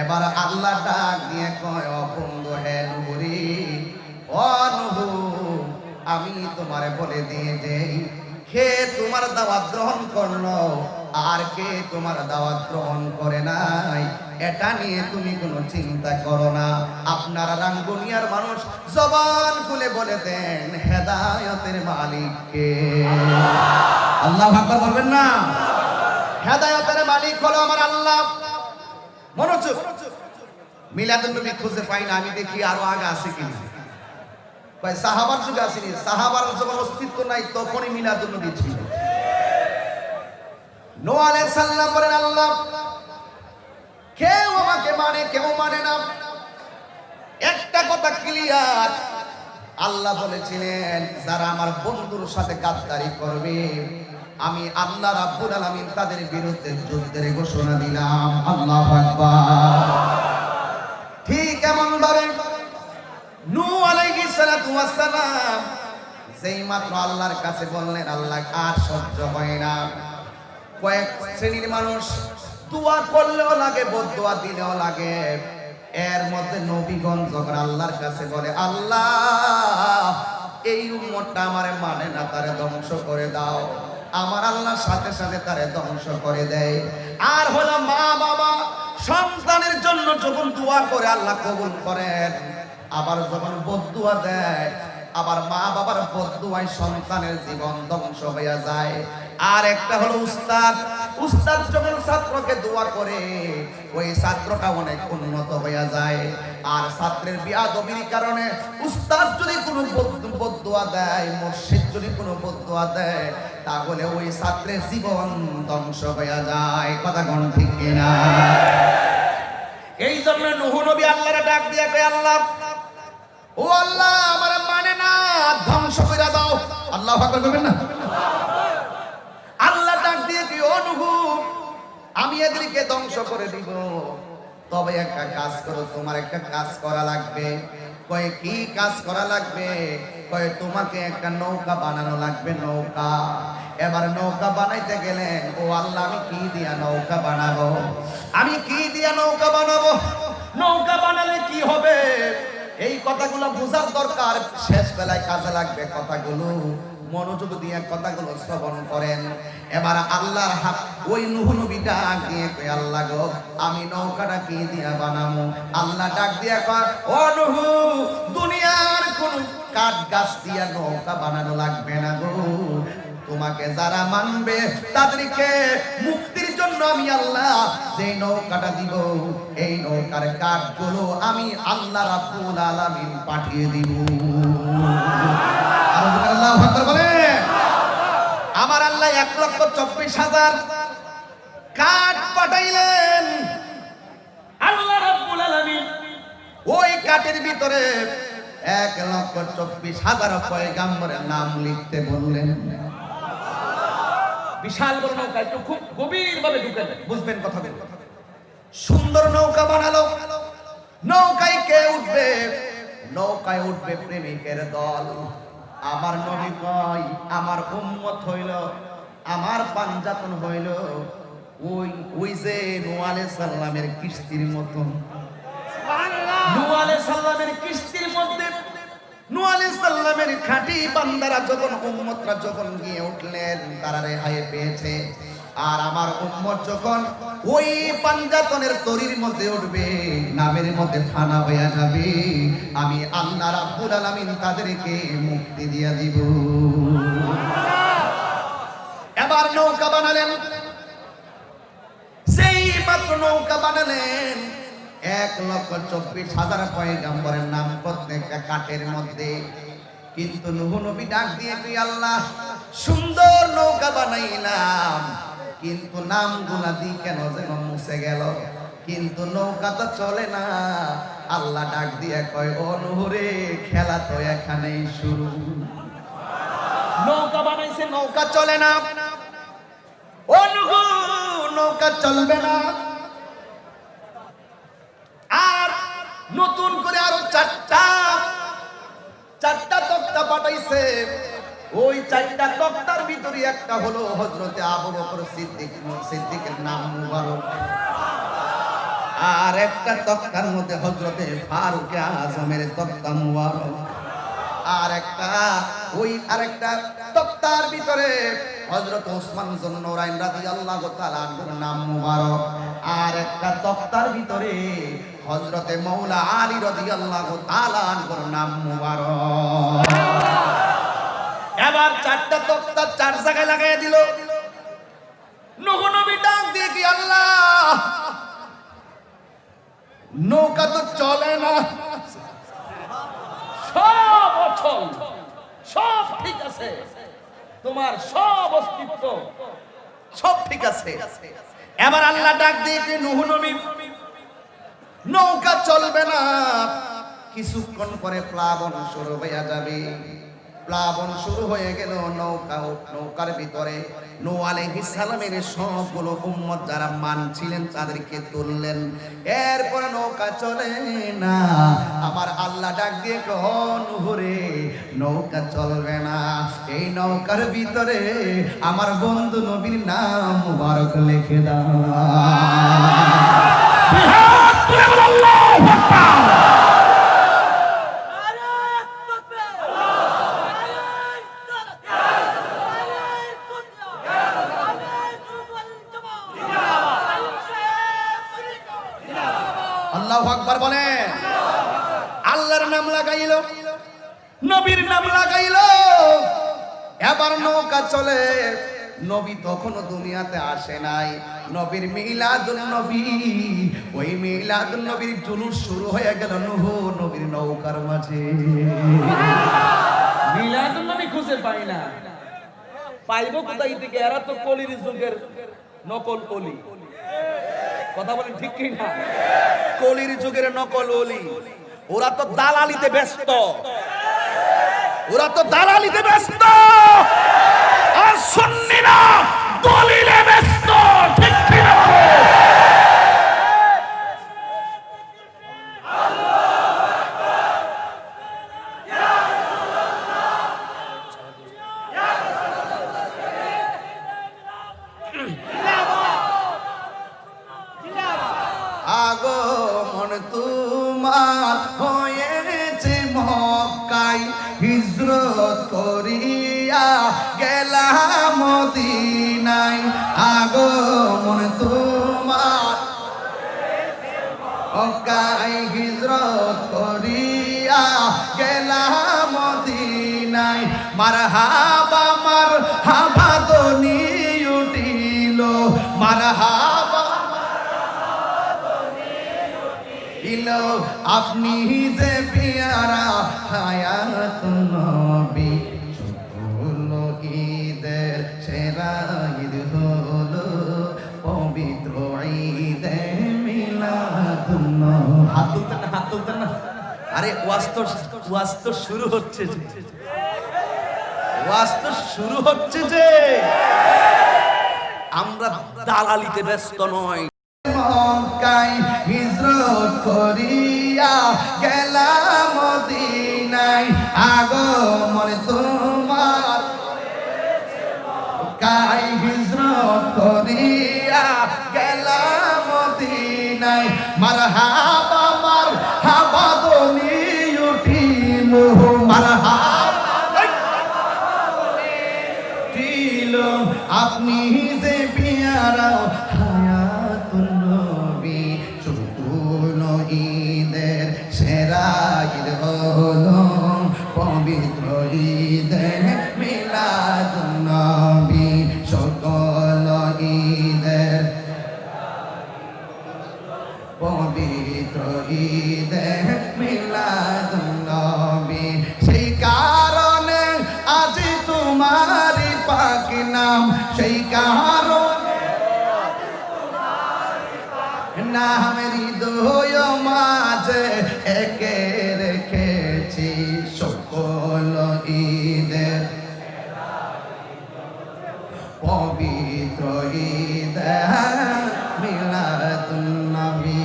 Speaker 1: এবার আল্লাহ ডাক দিয়ে কয়, ও বন্ধু, হে নূরি, ও নূহ, আমি তোমারে বলে দিয়ে যাই, কে তোমার দাওয়াত গ্রহণ করলো আর কে তোমার দাওয়াত গ্রহণ করে নাই, এটা নিয়ে তুমি কোনো চিন্তা করো না। আপনারা রাঙ্গুনিয়ার মানুষ জবান খুলে বলে দেন, হেদায়েতের মালিক কে? আল্লাহু আকবার বলবেন না? হেদায়েতের মালিক হলো আমার আল্লাহ। মনোযোগ, মিলাদুন নবী খুঁজে পাই না, আমি দেখি আরো আগে আছে কিনা। কয় সাহাবার যুগে আসেনি, সাহাবার যখন অস্তিত্ব নাই তখনই মিলাদুন নবী ছিল। নূহ আলাইহিস সালাম বলেন, আল্লাহ কেউ আমাকে মানে, কেউ মানে না। একটা কথা ক্লিয়ার, আল্লাহ বলেছিলেন যারা আমার বন্ধুর সাথে গাদ্দারি করবে, আমি আল্লাহ রাব্বুল আলামিন তাদের বিরুদ্ধে যুদ্ধের ঘোষণা দিলাম। আল্লাহু আকবার। ঠিক এমন ভাবে নূহ আলাইহিস সালাতু ওয়াস সালাম যেই মাত্র আল্লাহর কাছে বললেন, আল্লাহ আর সহ্য হয় না। কয়েক শ্রেণীর মানুষ দোয়া করলেও লাগে, বদদোয়া দিলেও লাগে। এর মধ্যে নবীগণ যখন আল্লাহর কাছে বলে, আল্লাহ এই উম্মতটা আমারে মানে না, তারে ধ্বংস করে দাও, আমার আল্লাহ সাথে সাথে তারে ধ্বংস করে দেয়। আর হলো মা বাবা সন্তানের জন্য যখন দোয়া করে আল্লাহ কবুল করেন, আবার যখন বদদুয়া দেয়, আবার মা বাবার বদদুয়ায় সন্তানের জীবন ধ্বংস হয়ে যায়। আর একটা হলো উস্তাদ, উস্তাদ যখন ছাত্রকে দোয়া করে, ওই ছাত্রটা অনেক উন্নত হয়ে যায়। আর ছাত্রের বিয়াদবির কারণে উস্তাদ যদি কোনো বদদুয়া দেয়, মুর্শিদ যদি কোনো বদদুয়া দেয়, তাহলে ওই ছাত্রের জীবন ধ্বংস হয়ে যায়। কথা কোন ঠিক কিনা? এই জন্য নূহ নবী আল্লাহর ডাক দিয়ে কয়, আল্লাহ ও আল্লাহ আমার মানে না, ধ্বংস করে দাও। আল্লাহু আকবার বলবেন না? আল্লাহ ডাক দিয়ে কি, ও নূহ আমি এদেরকে ধ্বংস করে দিব, তবে একটা কাজ করো, তোমার একটা কাজ করা লাগবে। কয় কি কাজ করা লাগবে? কয় তোমাকে একটা নৌকা বানানো লাগবে, নৌকা। এবার নৌকা বানাইতে গেলেন, ও আল্লাহ আমি কি দিয়া নৌকা বানাবো, আমি কি দিয়া নৌকা বানাবো, নৌকা বানালে কি হবে? এই কথাগুলো বোঝার দরকার, শেষ বেলায় কাজে লাগবে কথাগুলো। মনোযোগ দিয়ে কথাগুলো শ্রবণ করেন। এবার আল্লাহর হাত ওই নূহ নবী ডাক দিয়ে কয়, আল্লাহ গো আমি নৌকাটা কি দিয়া বানাবো? আল্লাহ ডাক দিয়া কয়, ও নূহ দুনিয়ার কোন কাঠ গাছ দিয়া নৌকা বানানো লাগবে না গো, তোমাকে যারা মানবে তাদেরকে মুক্তির জন্য আমি আল্লাহ যে নৌকাটা দিব, এই নৌকার কাঠগুলো আমি আল্লাহ রাব্বুল আলামিন পাঠিয়ে দিব। আল্লাহু আকবার বলে। আমার আল্লাহ 1,24,000 কাঠ পাঠাইলেন। আল্লাহ রাব্বুল আলামিন ওই কাঠের ভিতরে 1,24,000 পয়গাম্বরের নাম লিখতে বললেন।
Speaker 2: বিশাল বড় নৌকা, একটু খুব গভীর ভাবে ঢুকে
Speaker 1: বুঝবেন কথা। সুন্দর নৌকা বানালো। নৌকায় কে উঠবে? নৌকায় উঠবে প্রেমিকের দল। আমার নবী কয়, আমার উম্মত হইল, আমার পাঞ্জাতন হইল ওই যে নূহ আলাইহিস সালামের কিস্তির মতন। নূহ আলাইহিস সালামের কিস্তির মধ্যে নূহ আলাইহিস সালামের খাঁটি বান্দারা যখন উম্মতরা যখন গিয়ে উঠলেন, তারা রেহাই পেয়েছে। আর আমার উম্মত যখন ওই পাঞ্জাতনের তরির মধ্যে উঠবে, নামের মধ্যে ফানা হয়ে যাবে, আমি আল্লাহ রাব্বুল আলামিন তাদেরকে মুক্তি দিয়ে দিব। এবার নৌকা বানালেন। সেই মাত্র নৌকা বানালেন, 1,24,000 পয়গম্বরের নাম প্রত্যেকটা কাঠের মধ্যে। কিন্তু নূহ নবী ডাক দিয়ে তুই আল্লাহ সুন্দর নৌকা বানাইলাম, কিন্তু নামগুলা দি কেন যেন মুছে গেল, কিন্তু নৌকা তো চলে না। আল্লাহ ডাক দিয়ে কয় ও নূহ রে, খেলা তো এখানেই শুরু।
Speaker 2: নৌকা বানাইছে,
Speaker 1: নৌকা চলে না, ও নূহ নৌকা চলবে না। আর নতুন করে আরো চারটা তক্তা পাঠাইছে। ওই চারটা তক্তার ভিতরে একটা হলো হযরতে আবু বকর সিদ্দিকের নাম মুবারক, আর একটা তক্তার মধ্যে হযরতে ফারুক আজমের তক্তা মুবারক, আর একটা তক্তার ভিতরে হযরত ওসমান যুন্নুরাইন রাদিয়াল্লাহু তাআলা আনহুর নাম মুবারক, আর একটা তক্তার ভিতরে হযরতে মাওলা আলী রাদিয়াল্লাহু তাআলা আনহুর নাম মুবারক। এবার চারটা তক্তা চার জায়গায় লাগাইয়া দিল। নূহ নবী ডাক দিয়ে কি আল্লাহ নৌকা তো চলে না,
Speaker 2: সব অচল, সব ঠিক আছে, তোমার সব অস্তিত্ব
Speaker 1: সব ঠিক আছে। এবার আল্লাহ ডাক দিয়ে কি নূহ নবী নৌকা চলবে না, কিছুক্ষণ পরে প্লাবন শুরু হয়ে যাবে। প্লাবন শুরু হয়ে গেল, নৌকার ভিতরে নূহ আলাইহিস সালামের সবগুলো উম্মত যারা মানছিলেন তাদেরকে তুললেন। এরপর নৌকা চলে না। আমার আল্লাহ ডাক দিয়ে কন নূহ রে, নৌকা চলবে না, এই নৌকার ভিতরে আমার বন্ধু নবীর নাম মুবারক লিখে দাও। আল্লাহু আকবার বলে। আল্লাহর নাম লাগাইল, নবীর নাম লাগাইল, এবার নৌকা চলে। নবী তখনও দুনিয়াতে আসে নাই। নবীর মিলাদুন নবী, ওই মিলাদুন নবীর জুলুস শুরু হয়ে গেল নূহ নবীর নৌকার মাঝে।
Speaker 2: মিলাদুন নবী খুঁজে পাই না, পাইব কোথায় থেকে? এরা তো কলির যুগের নকল কলি। কথা বলেন ঠিক কি না?
Speaker 1: কলির যুগের নকল ওলি। ওরা তো দালালিতে ব্যস্ত, ওরা তো দালালিতে ব্যস্ত, আর সুন্নিরা দলিলে ব্যস্ত। ঠিক কি না? আগমন তোমার হয়েছে মক্কায়, হিজরত করিয়া গেলাম মদিনায়। আগমন তোমার মক্কায়, হিজরত করিয়া গেলাম মদিনায়। মারহাবা মারহাবা ধ্বনি উঠিল, মারহাবা আপনি যে পিয়ারা হায়াত নবী, সকল ঈদের সেরা ঈদ হলো পবিত্র ঈদে মিলাদুন নবী। হাত তুলতেন না, হাত তুলতেন না। আরে ওয়াজ তো শুরু হচ্ছে যে, ওয়াজ তো শুরু হচ্ছে যে, আমরা দালালিতে ব্যস্ত নয়। মক্কায় হিজরত করিয়া গেলাম মদিনায়। আগমন তোমার মক্কায়, হিজরত করিয়া গেলাম মদিনায়। মারহাবা মারহাবা ধ্বনি উঠিল, মারহাবা উঠিল। আপনি যে পিয়ারা হায়াতুন নবী, সকল ঈদের সেরা ঈদ হলো পবিত্র ঈদে মিলাদুন নবী সেই কারণে আজ তোমারি পাক নাম সেই কারণে নাম হৃদয় মাঝে একে রেখেছি সকল ঈদের পবিত্র ঈদ মিলাদুন নবী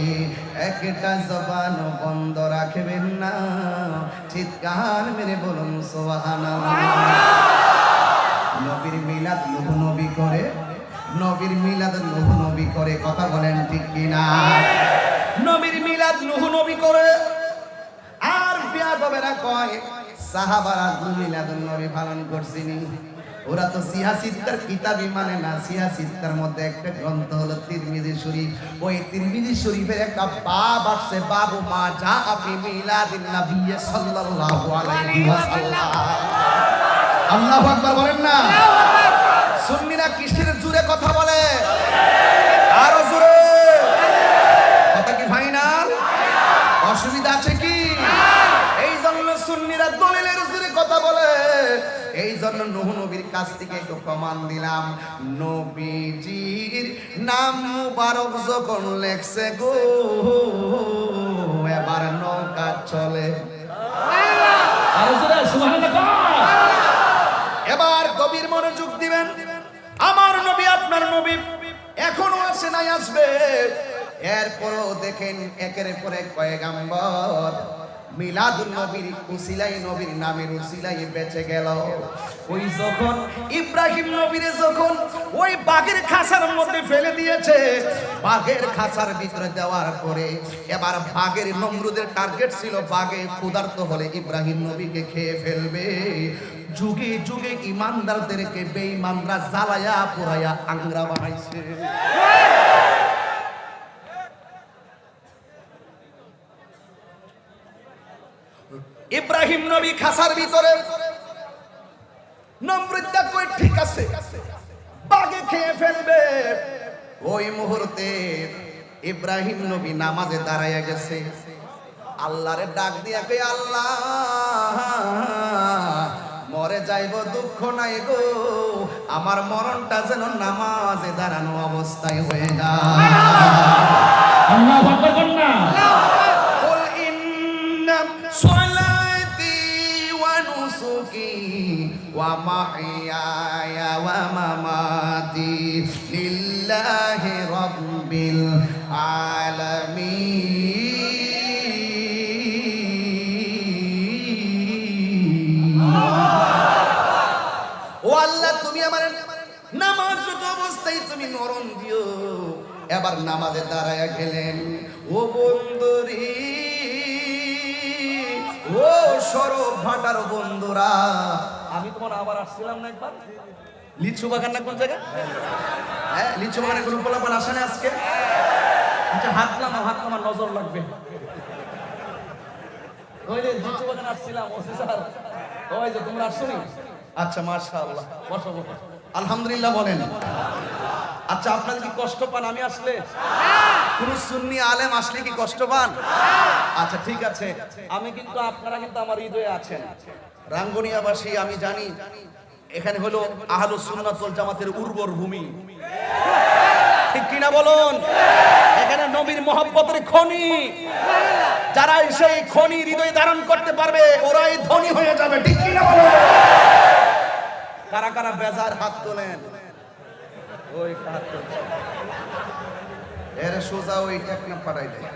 Speaker 1: একটা জবান বন্ধ রাখবেন না চিৎকার মেরে বলুন সুবহানাল্লাহ নবীর মিলাদ নূহ নবী করে নবীর মিলাদ নূহ নবী করে কথা বলেন ঠিক কিনা নবীর মিলাদ নূহ নবী করে আর বিয়াদবেরা কয় সাহাবারা মিলাদুন নবী পালন করছিনি ওরা তো সিয়াসিত্তার কিতাবই মানে না সিয়াসিত্তার মধ্যে একটা গ্রন্থ হলো তিরমিজি শরীফ ওই তিরমিজি শরীফের একটা বাব আছে বাবু মা যা আপনি মিলাদিন নবী সাল্লাল্লাহু আলাইহি ওয়াসাল্লাম আল্লাহু আকবার বলেন না সুন্নিরা কিসের জোরে কথা বলে আরো জোরে কথা কি ফাইনাল অসুবিধা আছে কি এই জন্য সুন্নিরা দলিলের জোরে কথা বলে এই জন্য নূহ নবীর কাছ থেকে একটু প্রমাণ দিলাম নবীজির নাম মুবারক যখন লেখছে গো এবার নৌকা চলে এবার গভীর মনোযোগ দিবেন আমার নবী আপনার নবী এখনো আসে নাই আসবে এরপরও দেখেন একের পর এক পয়গাম্বর মিলাদুন নবীর উসিলাই নবীর নামের উসিলাই বেঁচে গেল ওই যখন ইব্রাহিম নবীরে যখন ওই বাঘের খাঁচার মধ্যে ফেলে দিয়েছে বাঘের খাঁচার ভিতরে দেওয়ার পরে এবার বাঘের নমরুদের টার্গেট ছিল বাঘে ক্ষুধার্ত হলে ইব্রাহিম নবীকে খেয়ে ফেলবে যুগে যুগে ইমানদারদেরকে বেঈমানরা জ্বালায়া পোড়ায়া আংরা বানাইছে ইব্রাহিম নবী খাসার ভিতরে নমরুদটা কই ঠিক আছে বাগে খেয়ে ফেলবে ওই মুহূর্তে ইব্রাহিম নবী নামাজে দাঁড়ায়া গেছে আল্লাহরে ডাক দিয়া কই আল্লাহ মরে যাইব দুঃখ নাই গো আমার মরণটা যেন নামাজে দাঁড়ানো অবস্থায় হয়ে যায় আল্লাহু আকবার বল না কুল ইন্না সলাতি ওয়া নুসুকি ওয়া মাহইয়ায়া ওয়া মামাতি লিল্লাহি রাব্বিল আলামিন ও আল্লাহ তুমি আমার নামাজ অবস্থায় তুমি মরণ দিও এবার নামাজে দাঁড়ায়া গেলেন ও বন্ধুরি ও সরব ভাটার বন্ধুরা
Speaker 2: আমি তোমার আবার আসছিলাম না একবার
Speaker 1: লিচু বাগান না কোন জায়গা হ্যাঁ লিচু বাগানে কোনো পোলাপান আসে না আজকে
Speaker 2: আচ্ছা হাত নামার নজর লাগবে ওই যে লিচু বাগান আসছিলাম ওসি স্যার ওই যে তোমরা আসছোনি
Speaker 1: আচ্ছা মাশাআল্লাহ
Speaker 2: বসো বসো
Speaker 1: আলহামদুলিল্লাহ বলেন আচ্ছা আপনাদের কি কষ্ট পান আমি আসলে কোন সুন্নি আলেম আসলে কি কষ্ট পান আচ্ছা ঠিক আছে
Speaker 2: আমি কিন্তু আপনারা কিন্তু আমার হৃদয়ে আছেন
Speaker 1: রাঙ্গুনিয়াবাসী আমি জানি এখানে হলো আহলুস সুন্নাত ওয়াল জামাতের উর্বর ভূমি ঠিক কিনা বলুন এখানে নবীর মহব্বতের খনি যারা সেই খনি হৃদয়ে ধারণ করতে পারবে ওরাই ধনী হয়ে যাবে ঠিক কিনা বলুন কারা কারা বেজার হাত তোলেন
Speaker 2: ওই হাত তুলছে।
Speaker 1: এর সোজা ওই টেকনা পাঠাই দেয়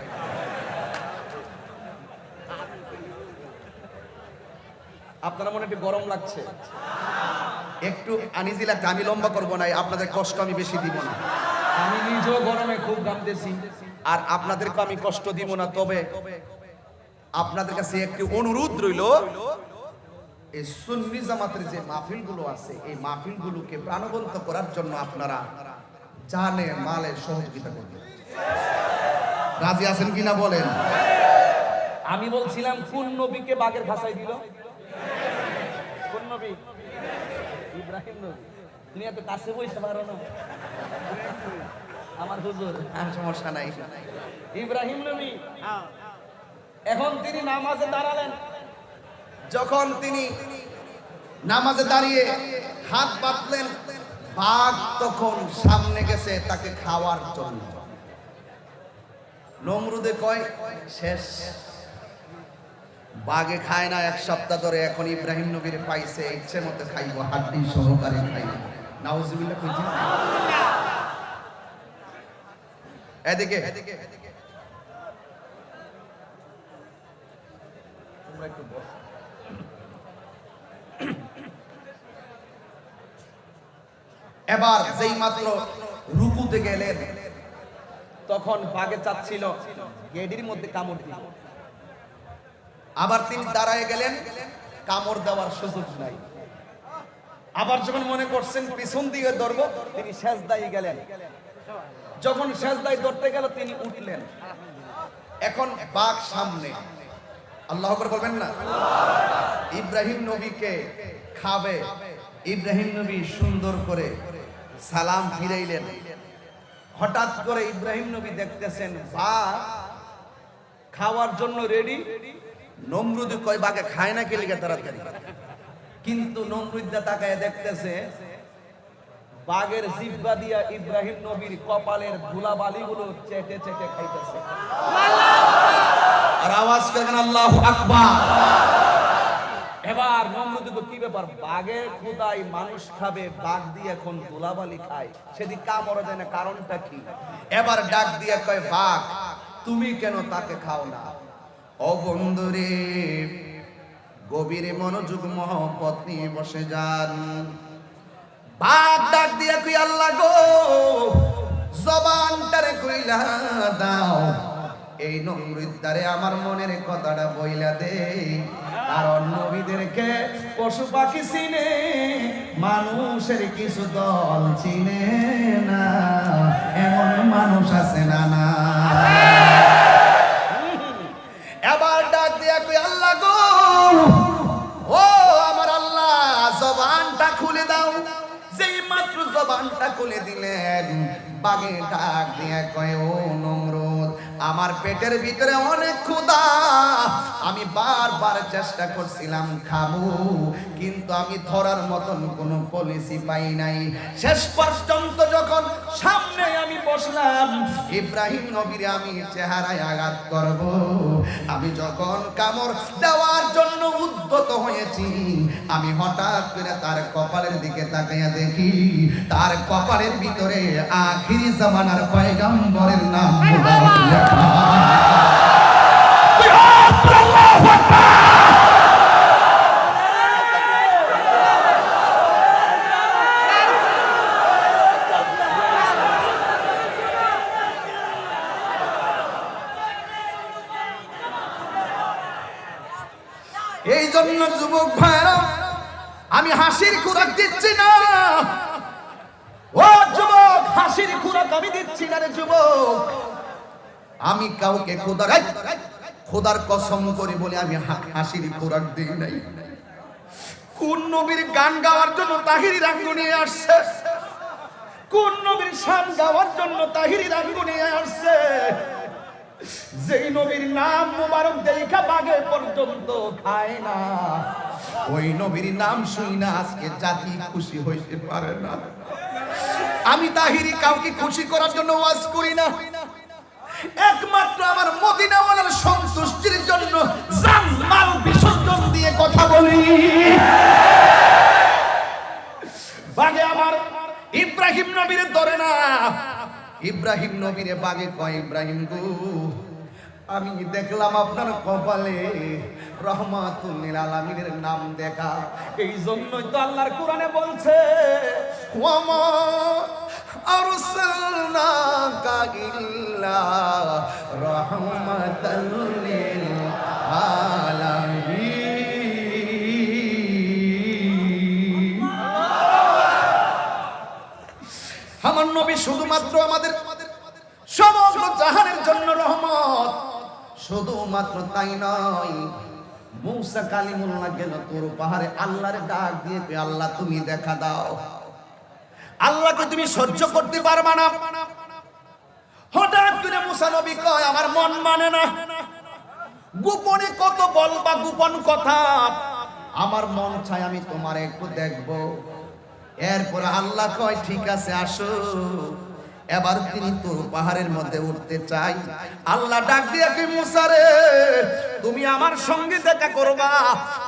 Speaker 2: আপনারা মনে একটু গরম লাগছে
Speaker 1: একটু আনিজি লাগছে আমি লম্বা করবো না আপনাদের কষ্ট আমি বেশি দিব না
Speaker 2: আমি নিজেও গরমে খুব ঘামতেছি
Speaker 1: আর আপনাদেরকে আমি কষ্ট দিব না তবে আপনাদের কাছে একটি অনুরোধ রইল এই সুন্নি জামাতের যে মাহফিলগুলো আছে এই মাহফিলগুলোকে প্রাণবন্ত করার জন্য আপনারা জানে মালে সহযোগিতা করবেন রাজি আছেন কিনা বলেন
Speaker 2: আমি বলছিলাম কোন নবীকে বাগের খাঁচায় দিল কোন নবী ইব্রাহিম নবী তুমি এত কাছে বসে পারো না আমার হুজুর
Speaker 1: আর সমস্যা নাই
Speaker 2: ইব্রাহিম নবী এখন তিনি নামাজে দাঁড়ালেন।
Speaker 1: যখন তিনি নামাজে দাঁড়িয়ে হাত বাঁধলেন, বাঘ তখন সামনে গেছে তাকে খাওয়ার জন্য। নমরুদে কয় শেষ, বাঘে খায় না 1 সপ্তাহ ধরে, এখন ইব্রাহিম নবীর পাইছে, ইচ্ছে মতো খাইব, হাড্ডি সহকারে খাইব। নাউজুবিল্লাহ কইছি। এদিকে তোমরা একটু বসো। এবার যেই মাত্র রুকুতে গেলেন,
Speaker 2: তখন বাঘে চাচ্ছিল গেডির মধ্যে কামড় দিল।
Speaker 1: আবার তিনি দাঁড়ায় গেলেন, কামড় দেওয়ার সুযোগ নাই। আবার যখন মনে করছেন পিছন দিকে ধরবো,
Speaker 2: তিনি সেজদায় গেলেন। যখন সেজদায় ধরতে গেল তিনি উঠলেন।
Speaker 1: এখন বাঘ সামনে, আল্লাহু আকবার বলবেন না? ইব্রাহিম নবীকে খাবে। ইব্রাহিম নবী সুন্দর করে সালাম ফিরাইলেন। হঠাৎ করে ইব্রাহিম নবী দেখতেছেন বাঘ খাওয়ার জন্য রেডি। নমরুদ কয় বাঘে খায় না, কে লিগে তাড়াতাড়ি।
Speaker 2: কিন্তু নমরুদা তাকায় দেখতেছে বাঘের জিহ্বা দিয়া ইব্রাহিম নবীর কপালের ধুলাবালিগুলো চেটে চেটে খাইতেছে।
Speaker 1: আর আওয়াজ করেন আল্লাহু আকবার।
Speaker 2: এবার নমরুদ কি ব্যাপার, বাঘের খোদাই মানুষ খাবে, বাঘ দিয়ে এখন ধুলাবালি খায়, সেদিক কামড় দেয় না, কারণটা কি?
Speaker 1: এবার ডাক দিয়ে কয় বাঘ তুমি কেন তাকে খাও না? ও বন্ধুরে, গভীর মনোযোগ মহব্বত নিয়ে বসে যান। বাঘ ডাক দিয়ে কই আল্লাহ গো, জবানটারে কইলা দাও, এই নমরুদ্দারে আমার মনের কথাটা বইলা দে। কারণ নবীদেরকে পশু পাখি চিনে, মানুষের কিছু দল চিনে না, এমন মানুষ আছে না না। এবার ডাক দিয়া কই আল্লাহ গো, ও আমার আল্লাহ, জবানটা খুলে দাও। যেই মাত্র জবানটা খুলে দিলেন, বাঘে ডাক দিয়া কয় ও নমরুদ, আমার পেটের ভিতরে অনেক ক্ষুধা, আমি বারবার চেষ্টা করছিলাম খাবো, কিন্তু আমি ধরার মতন কোনো পলিসি পাই নাই। শেষ পর্যন্ত যখন সামনে আমি বসলাম, ইব্রাহিম নবীর আমি চেহারায় আঘাত করব, আমি যখন কামড় দেওয়ার জন্য উদ্যত হয়েছি, আমি হঠাৎ করে তার কপালের দিকে তাকাইয়া দেখি, তার কপালের ভিতরে আখিরি জামানার পয়গম্বরের নাম মুবারক লেখা। এই জন্য যুবক ভাইরা, আমি হাসির খোরাক দিচ্ছি না। ও যুবক, হাসির খোরাক আমি দিচ্ছি না রে যুবক। আমি কাউকে খোদার কসম করে বলে আমি হাসির খোরাক দিই নাই। কোন নবীর গান গাওয়ার জন্য তাহিরি রাঙ্গু নিয়ে আসছে, কোন নবীর শান গাওয়ার জন্য তাহিরি রাঙ্গু নিয়ে আসছে, যেই নবীর নাম মুবারক দেখা বাগে পর্যন্ত খায় না, ওই নবীর নাম শুই না আজকে জাতি খুশি হইতে পারে না। আমি তাহিরি কাউকে খুশি করার জন্য ওয়াজ করি না, একমাত্র আমার মদিনাওয়ালার সন্তুষ্টির জন্য জান মাল বিসর্জন দিয়ে কথা বলি। বাগে আমার ইব্রাহিম নবীর ধরে না, ইব্রাহিম নবীরে বাগে কয় ইব্রাহিম গো, আমি দেখলাম আপনার কপালে রহমাতুল লিল আলামিনের নাম দেখা, এই জন্যই তো আল্লাহর কোরআনে বলছে ওয়ামা আরসালনাকা ইল্লা রাহমাতাল লিল আলামিন। আমার নবী শুধুমাত্র আমাদের সমগ্র জাহানের জন্য রহমত। শুধুমাত্র তাই নয়, মূসা কালিমুল্লাহ গেল তোর পাহাড়ে, আল্লাহরে ডাক দিয়ে কই আল্লাহ তুমি দেখা দাও। আল্লাহকে তুমি সহ্য করতে পারবা না। হঠাৎ করে মূসা নবী কয় আমার মন মানে না। গোপনে কত বলবা গোপন কথা, আমার মন চাই আমি তোমার একটু দেখব। এরপর আল্লাহ কয় ঠিক আছে আসো। এবার তিনি তো পাহাড়ের মধ্যে উঠতে চাই। আল্লাহ ডাক দিয়া কি মুসা রে, তুমি আমার সঙ্গে দেখা করবা,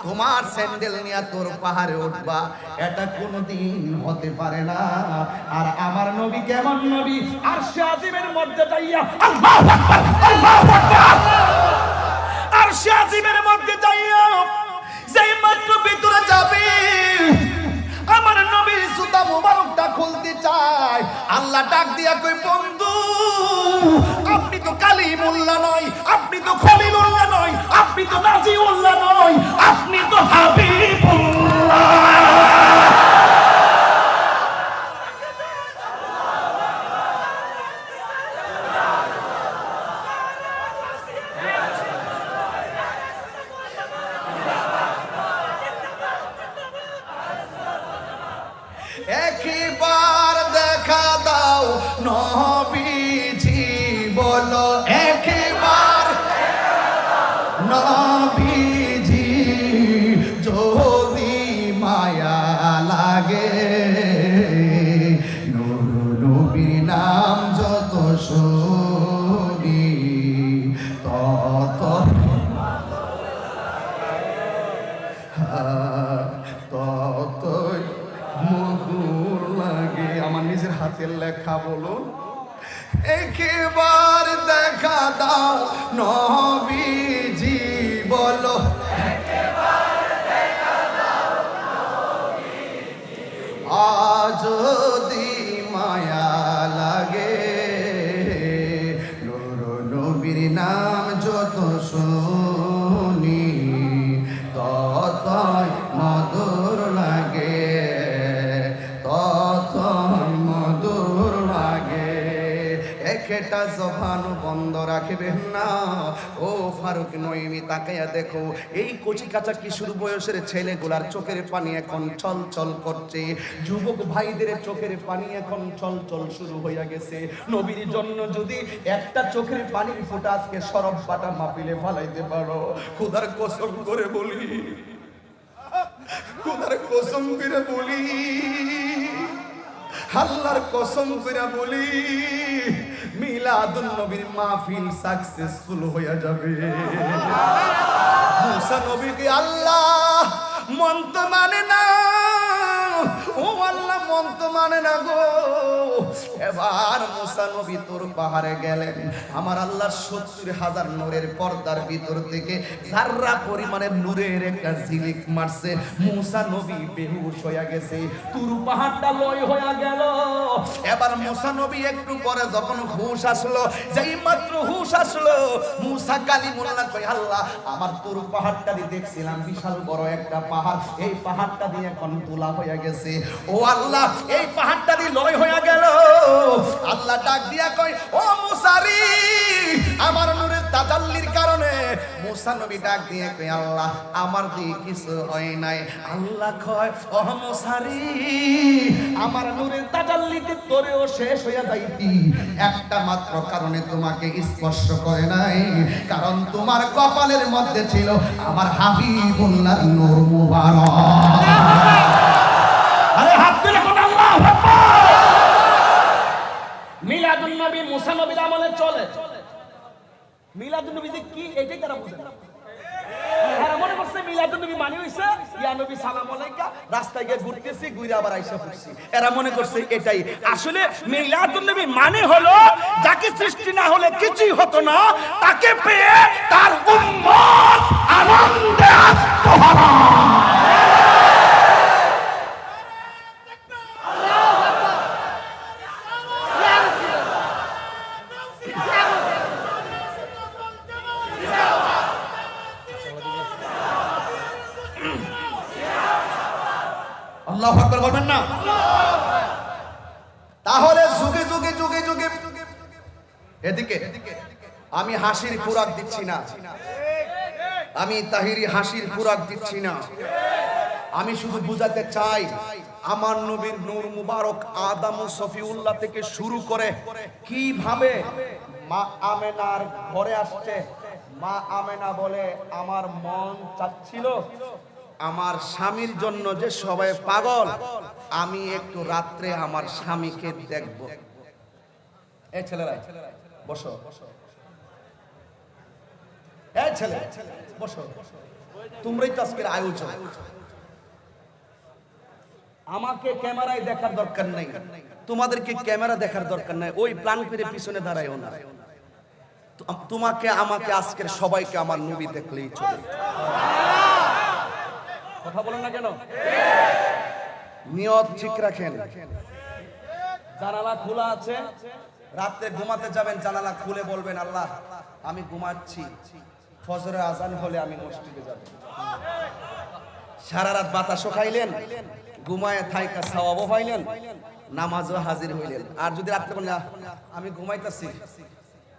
Speaker 1: তোমার স্যান্ডেল নিয়ে তোর পাহাড়ে উঠবা, এটা কোনোদিন হতে পারে না। আর আমার নবী কেমন নবী, আরশে আজিমের মধ্যে যাইয়া আল্লাহু আকবার, আল্লাহু আকবার, আরশে আজিমের মধ্যে যাইয়া যেই মাত্র ভিতরে যাবে, আমার নবী জুতা মুবারকটা খুলতে চায়, আল্লাহ ডাক দিয়া কই বন্ধু আপনি তো কালিমুল্লাহ নয়, আপনি তো খলিলুল্লাহ নয়, আপনি তো নাজিউল্লাহ নয়, আপনি তো হাবিবুল্লাহ। একবার দেখা দাও নবীজি, বলো একবার নবীজি, যদি মায়া লাগে, নবীর নাম যত শুনি তত ততই মধুর লাগে। আমার নিজের হাতের লেখা বলো, একবার দেখা দাও নবীজি, বলো আজ যদি মায়া লাগে, নবীর নাম যত শুনি ততই মধুর লাগে, ততই মধুর লাগে। একটা জবান বন্ধ রাখবেন না। ও ফারুক নইমি তাকাইয়া দেখো, এই কচি কাঁচা কিশোর বয়সের ছেলেগুলার চোখের পানি এখন ছল ছল করছে, যুবক ভাইদের চোখের পানি এখন ছল ছল শুরু হইয়া গেছে। নবীর জন্য যদি একটা চোখের পানির ফোঁটা আজকে সরব পাটা মাপিলে ফালাইতে পারো, খোদার কসম করে বলি, খোদার কসম করে বলি, আল্লাহর কসম করে বলি, মিলাদুন নবীর মাহফিল সাকসেসফুল হয়ে যাবে। মুসা নবীকে আল্লাহ মন তো মানে না, ও আল্লাহ মন তো মানে না গো। এবার মুসা নবী তোর পাহাড়ে গেলেন, আমার আল্লাহ ৭০,০০০ নূরের পর্দার ভিতর থেকে যাররা পরিমাণের নূরের একটা ঝিলিক মারছে, মুসা নবী বেহুশ হয়ে গেছে, তুর পাহাড়টা লয় হয়ে গেল। এবার মুসা নবী একটু পরে যখন হুশ আসলো, যেই মাত্র হুশ আসলো, মুসা কালিমুল্লাহ কই আল্লাহ আমার তুর পাহাড়টা দিয়ে দেখছিলাম বিশাল বড় একটা পাহাড়, এই পাহাড়টা দিয়ে এখন তোলা হয়ে গেছে। ও আল্লাহ এই পাহাড়টা দিয়ে লয় হয়ে গেল। আল্লাহ ডাক দিয়া কয় ও মুসা রে, আমার নূরের তাজাল্লির কারণে। মুসা নবী ডাক দিয়ে কয় আল্লাহ আমার দিয়ে কিছু হয় নাই। আল্লাহ কয় ও মুসা রে, আমার নূরের তাজাল্লিতে তোরেও শেষ হয়ে যাইতি, একটা মাত্র কারণে তোমাকে স্পর্শ করে নাই, কারণ তোমার কপালের মধ্যে ছিল আমার হাবিবুল্লাহর নূর মুবারক। আরে হাত তুলে কোন আল্লাহু আকবার। মিলাদুন নবী মুসা নবীর আমলে চলে। মিলাদুন নবী যে কি এটাই তারা বুঝে না। এরা মনে করছে মিলাদুন নবী মানে হইছে ইয়া নবী সালাম আলাইকা, রাস্তায় গিয়ে ঘুরতেছি ঘুরে আবার আইসা পড়ছি, এরা মনে করছে এটাই। আসলে মিলাদুন নবী মানে হলো যাকে সৃষ্টি না হলে কিছুই হতো না, তাকে পেয়ে তার উম্মত আনন্দে আত্মহারা। আল্লাহু আকবার বলবেন না? তাহলে যুগে যুগে যুগে যুগে এদিকে আমি হাসির খুরাক দিচ্ছি না, আমি তাহিরি হাসির খুরাক দিচ্ছি না, আমি শুধু বুঝাতে চাই আমার নবীর নূর মুবারক আদম ও সফিউল্লাহ থেকে শুরু করে কিভাবে মা আমেনার ঘরে আসছে,
Speaker 2: মা আমেনা বলে আমার মন চাচ্ছিল আমার স্বামীর জন্য যে সবাই পাগল, আমি একটু রাত্রে আমার স্বামীকে দেখব। এই ছেলেরা বসো, এই ছেলে বসো, তোমরাই তো আজকের আয়োজন। আমাকে ক্যামেরায় দেখার দরকার নাই, তোমাদেরকে ক্যামেরা দেখার দরকার নাই, ওই প্ল্যান করে পিছনে দাঁড়ায়ও না। তোমাকে আমাকে আজকের সবাইকে আমার নবী দেখলেই চলে। কথা বলেন না কেন? নিয়ত ঠিক রাখেন। জানালা খোলা আছে, রাতে ঘুমাতে যাবেন, জানালা খুলে বলবেন আল্লাহ আমি ঘুমাচ্ছি, ফজরের আজান হলে আমি মসজিদে যাব। সারা রাত বাতাসও খাইলেন, ঘুমায় থাইকা সওয়াবও পাইলেন, নামাজও হাজির হইলেন। আর যদি রাত্রে বলেন আমি ঘুমাইতেছি,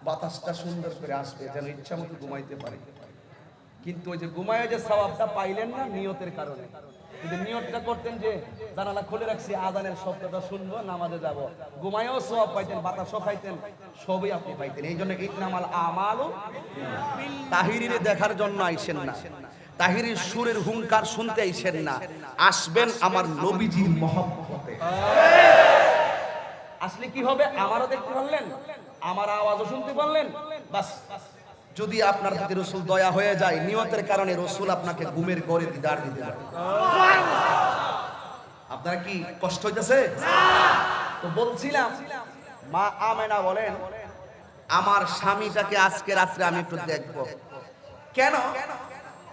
Speaker 2: বাতাসটা সুন্দর করে আসবে যেন ইচ্ছা মতো ঘুমাইতে পারে, কিন্তু ওই যে ঘুমায় যে সওয়াবটা পাইলেন না নিয়তের কারণে। যদি নিয়তটা করতেন যে জানালা খুলে রাখছি, আজানের শব্দটা শুনবো, নামাজে যাব, ঘুমায়ও সওয়াব পাইতেন, বাতাসও খাইতেন, সবই আপনি পাইতেন। এই জন্য ইন্নামাল আমালু তাহিরিরে দেখার জন্য আইসেন না, তাহিরির সুরের হুঙ্কার শুনতে আইসেন না, আসবেন আমার নবীজির মহব্বতে। আসলে কি হবে? আমারও দেখতে পারলেন, আমার আওয়াজও শুনতে পারলেন, বাস। যদি আপনার প্রতি রসুল দয়া হয়ে যায়, নিয়তের কারণে রসুল আপনাকে ঘুমের ঘরে দিদার দিতে পারে। আপনারা কি কষ্ট হইতেছে? তো বলছিলাম মা আমেনা বলেন আমার স্বামীটাকে আজকে রাত্রে আমি একটু দেখব। কেন?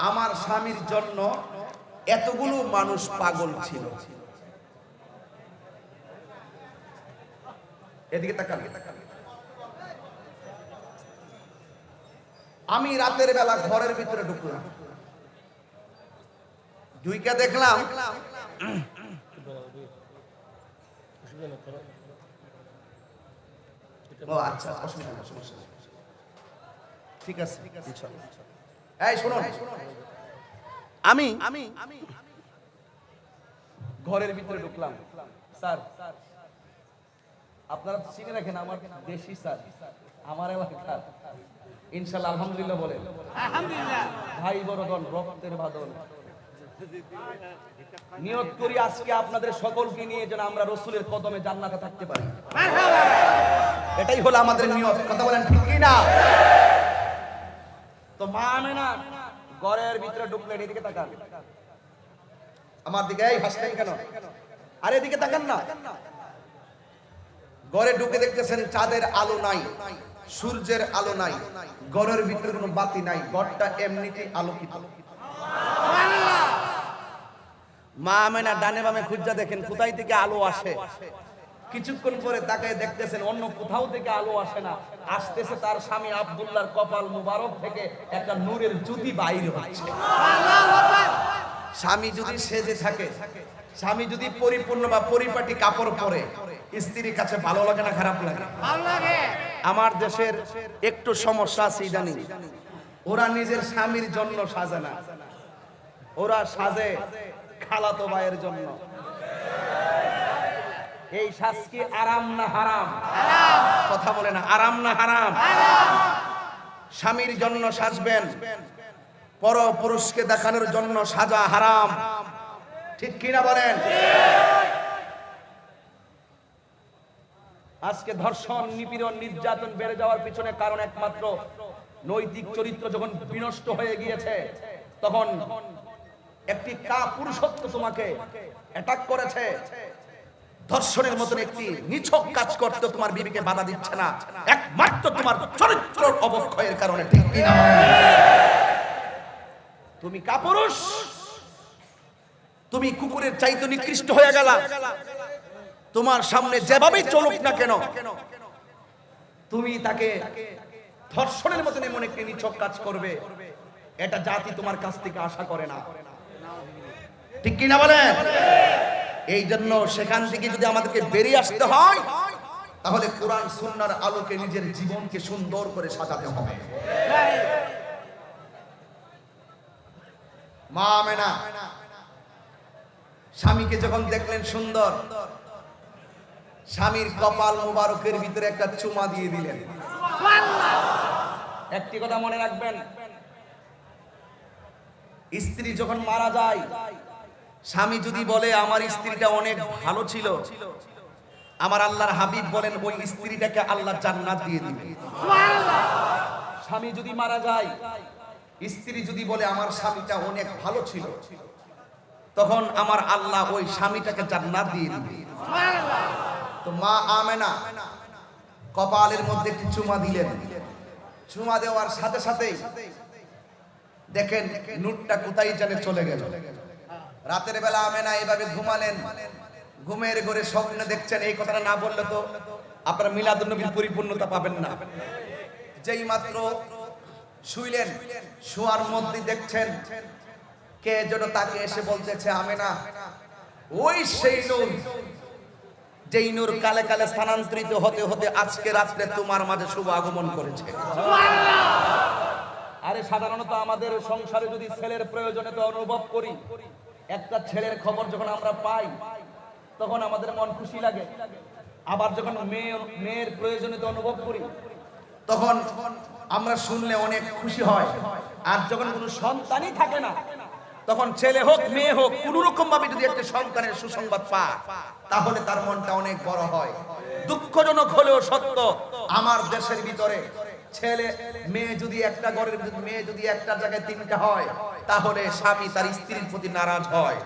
Speaker 2: আমার স্বামীর জন্য এতগুলো মানুষ পাগল ছিল। এদিকে তাকান। আমি রাতের বেলা ঘরের ভিতরে ঢুকলাম, ঢুইকা দেখলাম ও আচ্ছা, অসুবিধা নেই, সমস্যা নেই, ঠিক আছে। এই শুনুন, আমি ঘরের ভিতরে ঢুকলাম। স্যার আপনারা চিনে রাখেন আমার দেশি স্যার, আমার এলাকার ইনশাআল্লাহ আলহামদুলিল্লাহ বলে, আলহামদুলিল্লাহ ভাই বড়গণ, রক্তের বাঁধন। নিয়ত করি আজকে আপনাদের সকলকে নিয়ে যেন আমরা রসুলের কদমে জান্নাতে থাকতে পারি। এটাই হলো আমাদের নিয়ত। কথা বলেন ঠিক কি না? তো মা আমেনা ঘরের ভিতরে ঢুকলেন। এদিকে তাকান, আমার দিকে। এই হাসলেন কেন? আরে এদিকে তাকান না। ঘরে ঢুকে দেখতেছেন চাঁদের আলো নাই, সূর্যের আলো নাই, ঘরের ভিতরে কোনো বাতি নাই, ঘরটা এমনিতেই আলোকিত। মা আমেনা ডানে বামে খুঁজা দেখেন কোথায় থেকে আলো আসে। কিছুক্ষণ পরে তাকায় দেখতেছেন অন্য কোথাও থেকে আলো আসে না, আসতেছে তার স্বামী আব্দুল্লাহর কপাল মুবারক থেকে একটা নূরের জ্যোতি বাইর হচ্ছে। স্বামী যদি সেজে থাকে, স্বামী যদি পরিপূর্ণ বা পরিপাটি কাপড় পরে, স্ত্রীর কাছে ভালো লাগে না খারাপ লাগে? ভালো লাগে। আমার দেশের একটু সমস্যা আছে ইদানিং, ওরা নিজের স্বামীর জন্য সাজে না, ওরা সাজে খালাতো ভাইয়ের জন্য। এই সাজ কি আরাম না হারাম? কথা বলে না, আরাম না হারাম? স্বামীর জন্য সাজবেন, পরপুরুষকে দেখানোর জন্য সাজা হারাম, ঠিক কিনা বলেন? আজকে ধর্ষণ, নিপীড়ন, নির্যাতন বেড়ে যাওয়ার পিছনে কারণ একমাত্র নৈতিক চরিত্র যখন বিনষ্ট হয়ে গিয়েছে, তখন একটি কাপুরুষত্ব তোমাকে অ্যাটাক করেছে। ধর্ষণের মতন একটি নিছক কাজ করতে তোমার বিবিকে বাধা দিচ্ছে না, একমাত্র তোমার চরিত্রের অবক্ষয়ের কারণে, ঠিক কিনা? তুমি কাপুরুষ, তুমি কুকুরের চাইতে নিকৃষ্ট হয়ে গেলা। তোমার সামনে যেভাবেই চলুক না কেন, তুমি তাকে ধর্ষণের মতন এমন একটি নিছক কাজ করবে, এটা জাতি তোমার কাছ থেকে আশা করে না, ঠিক কিনা বলেন? এই জন্য সেখান থেকে যদি আমাদেরকে বেরিয়ে আসতে হয়, তাহলে কোরআন সুন্নাহর আলোকে নিজের জীবনকে সুন্দর করে সাজাতে হবে। মা আমেনা স্বামীকে যখন দেখলেন সুন্দর, স্বামীর কপাল মুবারকের ভিতরে একটা চুমা দিয়ে দিলেন। একটি কথা মনে রাখবেন, স্ত্রী যখন মারা যায়, স্বামী যদি বলে আমার স্ত্রীটা অনেক ভালো ছিল, আমার আল্লাহর হাবিব বলেন ওই স্ত্রীটাকে আল্লাহ জান্নাত দিয়ে দিবে। স্বামী যদি মারা যায়, স্ত্রী যদি বলে আমার স্বামীটা অনেক ভালো ছিল, তখন আমার আল্লাহ ওই স্বামীটাকে জান্নাত দিয়ে দিবে। তো মা আমেনা কপালের মধ্যে একটি চুমা দিলেন। চুমা দেওয়ার সাথে সাথে দেখেন নুটটা কোথায় জানে চলে গেল। রাতের বেলা আমেনা এভাবে ঘুমালেন, ঘুমের ঘরে স্বপ্নে দেখছেন। এই কথাটা না বললে তো আপনারা মিলাদুন নবীর পরিপূর্ণতা পাবেন না। যেই মাত্র শুইলেন, শোয়ার মধ্যে দেখছেন কে যেন তাকে এসে বলতেছে আমেনা ওই সেই নূর, যেই নূর কালে কালে স্থানান্তরিত হতে হতে আজকে রাত্রে তোমার মাঝে শুভ আগমন করেছে। আরে সাধারণত আমাদের সংসারে যদি ছেলের প্রয়োজনে তো অনুভব করি, একটা ছেলের খবর যখন আমরা পাই তখন আমাদের মন খুশি লাগে। আবার যখন মেয়ের প্রয়োজনে তো অনুভব করি তখন আমরা শুনলে অনেক খুশি হয়। আর যখন কোনো সন্তানই থাকে না, তখন ছেলে হোক মেয়ে হোক কোন রকম ভাবে যদি একটা সন্তানের সুসংবাদ পায় তাহলে তার মনটা অনেক বড় হয়। দুঃখজনক হলেও সত্য, আমার দেশের ভিতরে ছেলে মেয়ে যদি একটা ঘরের মেয়ে যদি একটা জায়গায় তিনটা হয় তাহলে স্বামী তার স্ত্রীর প্রতি নারাজ হয়।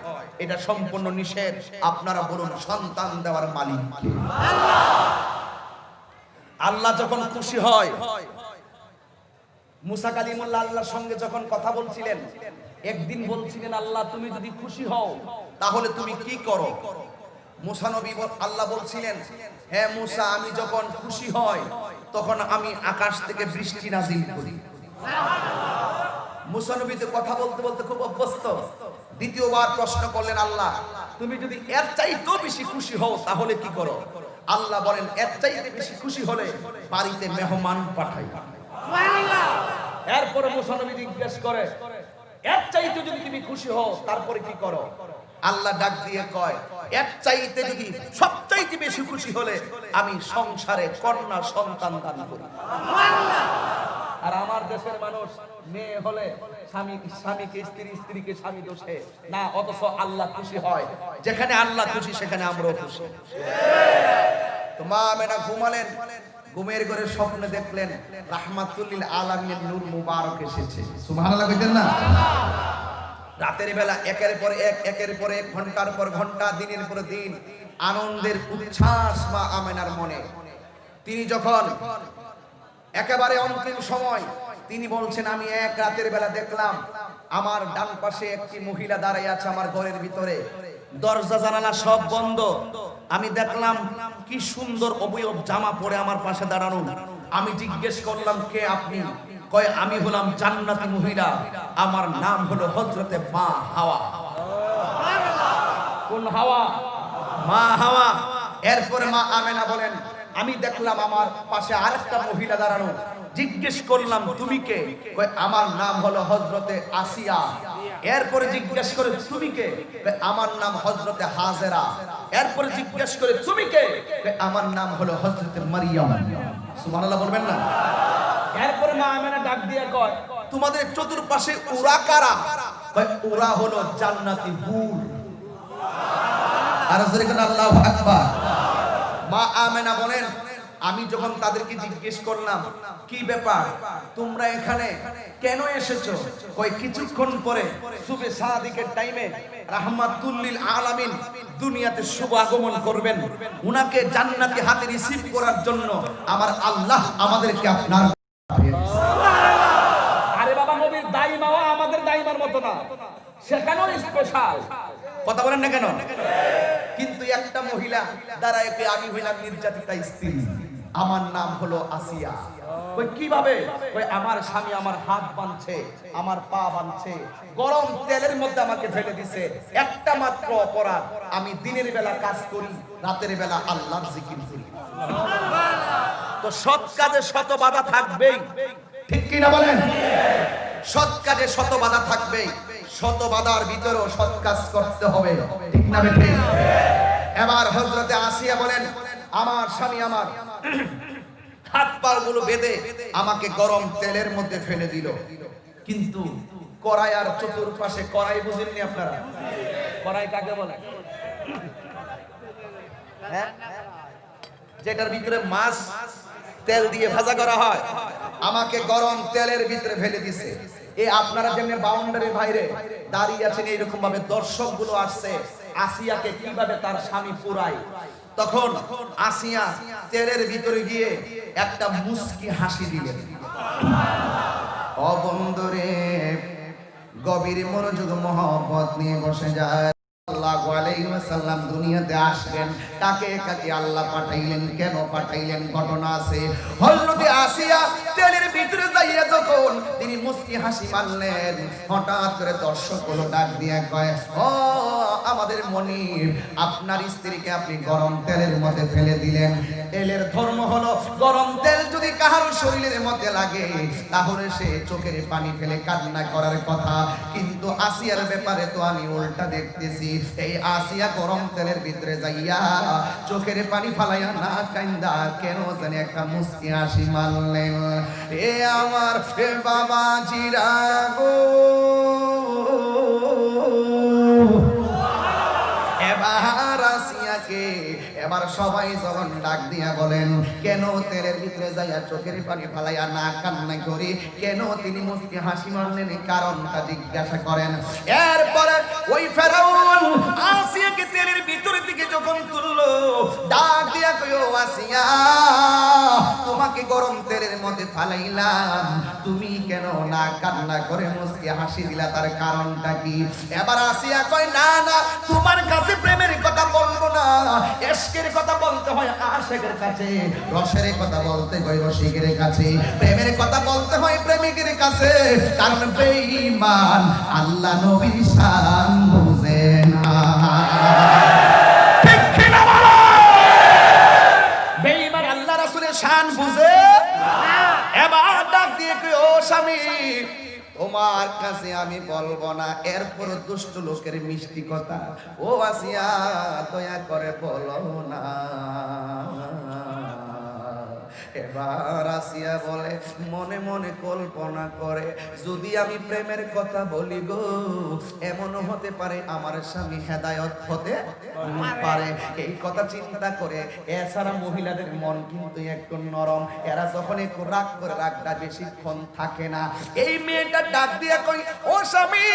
Speaker 2: এটা সম্পূর্ণ নিষেধ। আপনারা বলুন সন্তান দেওয়ার মালিক কে? আল্লাহ যখন খুশি হয়, মুসা কালিমুল্লাহ আল্লাহর সঙ্গে যখন কথা বলছিলেন, একদিন বলছিলেন আল্লাহ তুমি যদি খুশি হও তাহলে তুমি কি করো? মুসা নবী আল্লাহ বলছিলেন হ্যাঁ মুসা, আমি যখন খুশি হই তখন আমি আকাশ থেকে বৃষ্টি নাজিল করি। মুসা নবী তো কথা বলতে বলতে খুব অভ্যস্ত। দ্বিতীয়বার প্রশ্ন করলেন আল্লাহ তুমি যদি এর চাইতেও বেশি খুশি হও তাহলে কি করো? আল্লাহ বলেন এর চাইতে বেশি খুশি হলে বাড়িতে মেহমান পাঠাই। এরপরে মুসা নবী জিজ্ঞেস করে এর চাইতে যদি তুমি খুশি হও তারপরে কি করো? আল্লাহ ডাক দিয়ে কয় এর চাইতে যদি সবচাইতে বেশি খুশি হলে আমি সংসারে কন্যা সন্তান দান করি। আর আমার দেশের মানুষ মেয়ে হলে স্বামীকে স্ত্রী, স্ত্রীকে স্বামী দোষে না, অথচ আল্লাহ খুশি হয়। যেখানে আল্লাহ খুশি সেখানে আমরাও খুশি। তো মা আমেনা ঘুমালেন, ঘুমের ঘরে স্বপ্নে দেখলেন রাহমাতুল লিল আলামিনের নূর মুবারক এসেছে। সুবহানাল্লাহ কইতেন না? রাতের বেলা একের পর এক ঘন্টার পর ঘন্টা দিনের পর দিন আনন্দের উচ্ছ্বাস মা আমেনার মনে। তিনি যখন একেবারে অন্তিম সময় তিনি বলছেন আমি এক রাতের বেলা দেখলাম আমার ডান পাশে একটি মহিলা দাঁড়ায় আছে আমার ঘরের ভিতরে, দরজা জানালা সব বন্ধ। আমি দেখলাম কি সুন্দর অবয়ব জামা পরে আমার পাশে দাঁড়ানো। আমি জিজ্ঞেস করলাম কে আপনি? কয় আমি হলাম জান্নাতি মহিলা, আমার নাম হলো হযরতে মা হাওয়া। কোন হাওয়া? মা হাওয়া। এরপরে মা আমেনা বলেন আমি দেখলাম আমার পাশে আরেকটা মহিলা দাঁড়ানো। জিজ্ঞেস করলাম তুমি কে? কয় আমার নাম হলো হযরতে আসিয়া। এরপরে জিজ্ঞেস করে তুমি কে? কয় আমার নাম হযরতে হাজেরা। এরপরে জিজ্ঞেস করে তুমি কে? কয় আমার নাম হলো হযরতে মারইয়াম। সুবহানাল্লাহ বলবেন না? এরপরে মা আমেনা ডাক দিয়ে কয় তোমাদের চতুর্পাশে ওরা কারা? কয় ওরা হলো জান্নাতি হুর। আর জোরে কোন আল্লাহু আকবার। মা আমেনা বলেন আমি যখন তাদেরকে জিজ্ঞেস করলাম কি ব্যাপার তোমরা এখানে কেন এসেছো? কই কিছুক্ষণ পরে সুবে সাদিকের টাইমে রাহমাতুল লিল আলামিন দুনিয়াতে শুভ আগমন করবেন। উনাকে জান্নাতি হাতে রিসিভ করার জন্য আমার আল্লাহ আমাদেরকে আপনার আরে বাবা নবীর দাইমাও আমাদের দাইমার মতো না, সেখানেও স্পেশাল। কথা বলেন না কেন? কিন্তু একটা মহিলা দাঁড়ায় আমি হইলাম নির্যাতিতা স্ত্রী, আমার নাম হলো আসিয়া। কই কিভাবে? কই আমার স্বামী আমার হাত বাঁধছে, আমার পা বাঁধছে, গরম তেলের মধ্যে আমাকে ফেলে দিছে। একটা মাত্র অপরাধ, আমি দিনের বেলা কাজ করি, রাতের বেলা আল্লাহর জিকির করি। তো সৎ কাজে শত বাধা থাকবেই, ঠিক কি না বলেন? সৎ কাজে শত বাধা থাকবেই, শত বাধার ভিতরেও সৎ কাজ করতে হবে, ঠিক না বেঠে? এবার হযরতে আসিয়া বলেন আমার স্বামী আমার হাত পা গুলো বেঁধে আমাকে গরম তেলের মধ্যে ফেলে দিল, কিন্তু কড়াই আর চতুর্পাশে কড়াই বুঝেননি আপনারা? কড়াই কাকে বলে? হ্যাঁ, যেটার ভিতরে মাছ তেল দিয়ে ভাজা করা হয়। আমাকে গরম তেলের ভিতরে ফেলে দিছে। এই আপনারা যেমন বাউন্ডারির বাইরে দাঁড়িয়ে আছেন, এইরকম ভাবে দর্শক গুলো আসছে আসিয়াকে কিভাবে তার স্বামী পুরাই। তখন আসিয়া তেলের ভিতরে গিয়ে একটা মুস্কি হাসি দিলেন। অবন্দরে গভীর মনোযোগ মহব্বত নিয়ে বসে যায়। সাল্লাল্লাহু আলাইহি ওয়াসাল্লাম দুনিয়াতে আসলেন, কাকে কাকে আল্লাহ পাঠাইলেন, কেন পাঠাইলেন ঘটনা আছে। হযরতে আসিয়া তেলের ভিতরে যাইয়া যখন তিনি মুস্কি হাসি মারলেন, হঠাৎ করে দর্শকগুলো ডাক দিয়ে কয়, ও আমাদের মনির, আপনার স্ত্রীকে আপনি গরম তেলের মধ্যে ফেলে দিলেন। তেলের ধর্ম হলো গরম তেল যদি কাহার শরীরের মধ্যে লাগে তাহলে সে চোখের পানি ফেলে কান্না করার কথা, কিন্তু আসিয়ার ব্যাপারে তো আমি উল্টা দেখতেছি। এই আসিয়া গরম তেলের ভিতরে যাইয়া চোখের পানি ফালাইয়া না কান্দা কেন জানি একটা মুস্কি হাসি মারলেন। এ আমার বাবা জিরা গো, এবার আসিয়াকে এবার সবাই যখন ডাক দিয়া বলেন, কেন তেলের ভিতরে যাইয়া চোখের পানি ফালাইয়া না কান্না করি, কেন তিনি মুস্কি হাসি মারলেন, এই কারণটা জিজ্ঞাসা করেন। এরপরে ওই ফেরাউন আসিয়াকে তেলের ভিতরে দিকে যখন তুললো, ডাক দিয়া কইও, আসিয়া তোমাকে গরম তেলের মধ্যে ফালাইলাম, তুমি কেন না কান্না করে মুস্কি হাসি দিলা, তার কারণটা কি? এবার আসিয়া কয়, না না, তোমার কাছে প্রেমের কথা বলবো না, ইশকের কথা বলতে হয় আশিকের কাছে, রসের কথা বলতে হয় রসিকের কাছে, প্রেমের কথা বলতে হয় প্রেমিকের কাছে, কারণ বেঈমান আল্লাহ নবীর শান বুঝে না। ঠিক কি না বলো? বেঈমান আল্লাহ রাসূলের শান বুঝে না। এবার ডাক দিয়ে কই, ও স্বামী, তোমার কাছে আমি বলবো না, এরপর দুষ্ট লোকের মিষ্টি কথা ও আসিয়া দয়া করে বলো না। এবার আসিয়া বলে, মনে মনে কল্পনা করে, যদি আমি প্রেমের কথা বলি গো, এমনও হতে পারে আমার স্বামী হেদায়েত হতে পারে। এই কথা চিন্তা করে, এছাড়া মহিলাদের মন কিন্তু একটু নরম, এরা যখন একটু রাগ করে, রাগটা বেশিক্ষণ থাকে না। এই মেয়েটা ডাক দিয়া কই, ও স্বামী,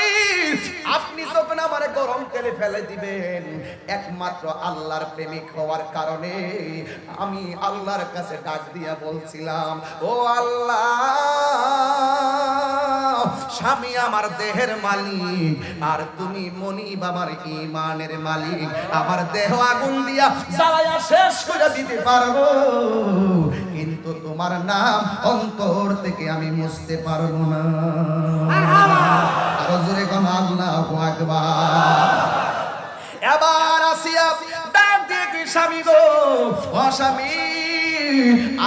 Speaker 2: আপনি যখন আমার গরম তেলে ফেলে দিবেন, একমাত্র আল্লাহর প্রেমিক হওয়ার কারণে আমি আল্লাহর কাছে ডাক দিয়া বলছিলাম, ও আল্লাহ, স্বামী আমার দেহের মালিক আর তুমি মনিব আমার ঈমানের মালিক, আমার দেহ আগুন দিয়া জ্বালায়া শেষ করে দিতে পারবো, কিন্তু তোমার নাম অন্তর থেকে আমি মুছতে পারবো না। আরো জোরে কোন আল্লাহু আকবার। এবার আসিয়া ডাক দিয়ে কি, স্বামী গো, ও স্বামী,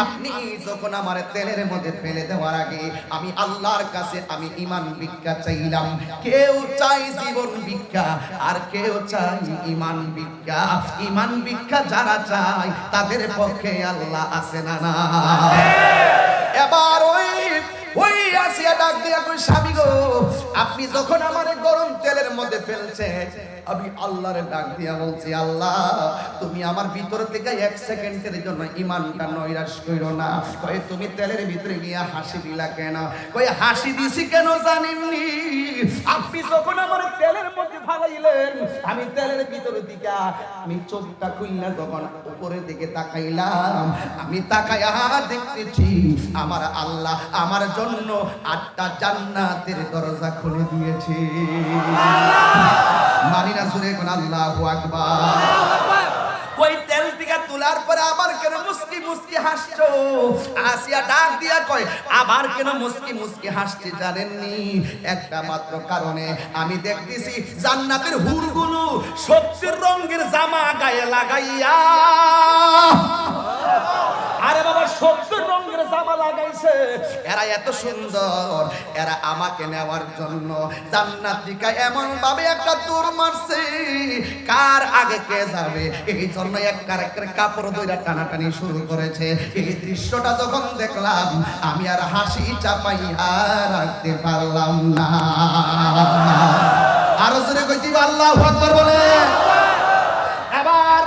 Speaker 2: আপনি যখন আমার তেলের মধ্যে ফেলে দেওয়ার আগে আমি আল্লাহর কাছে আমি ঈমান ভিক্ষা চাইলাম। কেউ চাই জীবন ভিক্ষা আর কেউ চাই ঈমান ভিক্ষা। ঈমান ভিক্ষা যারা চায় তাদের পক্ষে আল্লাহ আছে না না? এবার ওই আসিয়া ডাক দিয়া কই, স্বামী গো, আপনি যখন আমার গরম তেলের মধ্যে ফেলছেন, আমি আল্লাহর ডাক দিয়া বলছি, আল্লাহ তুমি আমার ভিতর থেকে এক সেকেন্ডের জন্য ঈমানটা নৈরাশ কইরো না। কই, তুমি তেলের ভিতরে গিয়া হাসি দিলা কেন? কই, হাসি দিছি কেন জানেননি? আপনি যখন আমার তেলের মধ্যে ফালাইলেন, আমি তেলের ভিতরে দিকা আমি চোখটা খুললা যখন উপরের দিকে তাকাইলাম, আমি তাকায়া দেখতেছি আমার আল্লাহ আমার জন্য 8টা জান্নাতের দরজা খুলে দিয়েছে। মানি না সুরে কোন আল্লাহু আকবার। ওই তেল থেকে তোলার পরে আবার কেন মুস্কি মুস্কি হাসছো? আসিয়া ডাক দিয়া কয়, আবার কেন মুস্কি মুস্কি হাসতে জানেননি? একটা মাত্র কারণে, আমি দেখতেছি জান্নাতের হুরগুলো সবুজ রঙের জামা গায়ে লাগাইয়া, আরে বাবা, সবুজ রঙের জামা লাগাইছে,
Speaker 1: এরা এত সুন্দর, এরা আমাকে নেওয়ার জন্য জান্নাতিকা এমন ভাবে একটা দৌড় মারছে, কার আগে কে যাবে এই জন্য একটার কাপড় ধরে টানাটানি শুরু করেছে। এই দৃশ্যটা যখন দেখলাম আমি আর হাসি চাপাইয়া রাখতে পারলাম না। আরো জোরে কইছি আল্লাহু আকবার বলে।
Speaker 2: এবার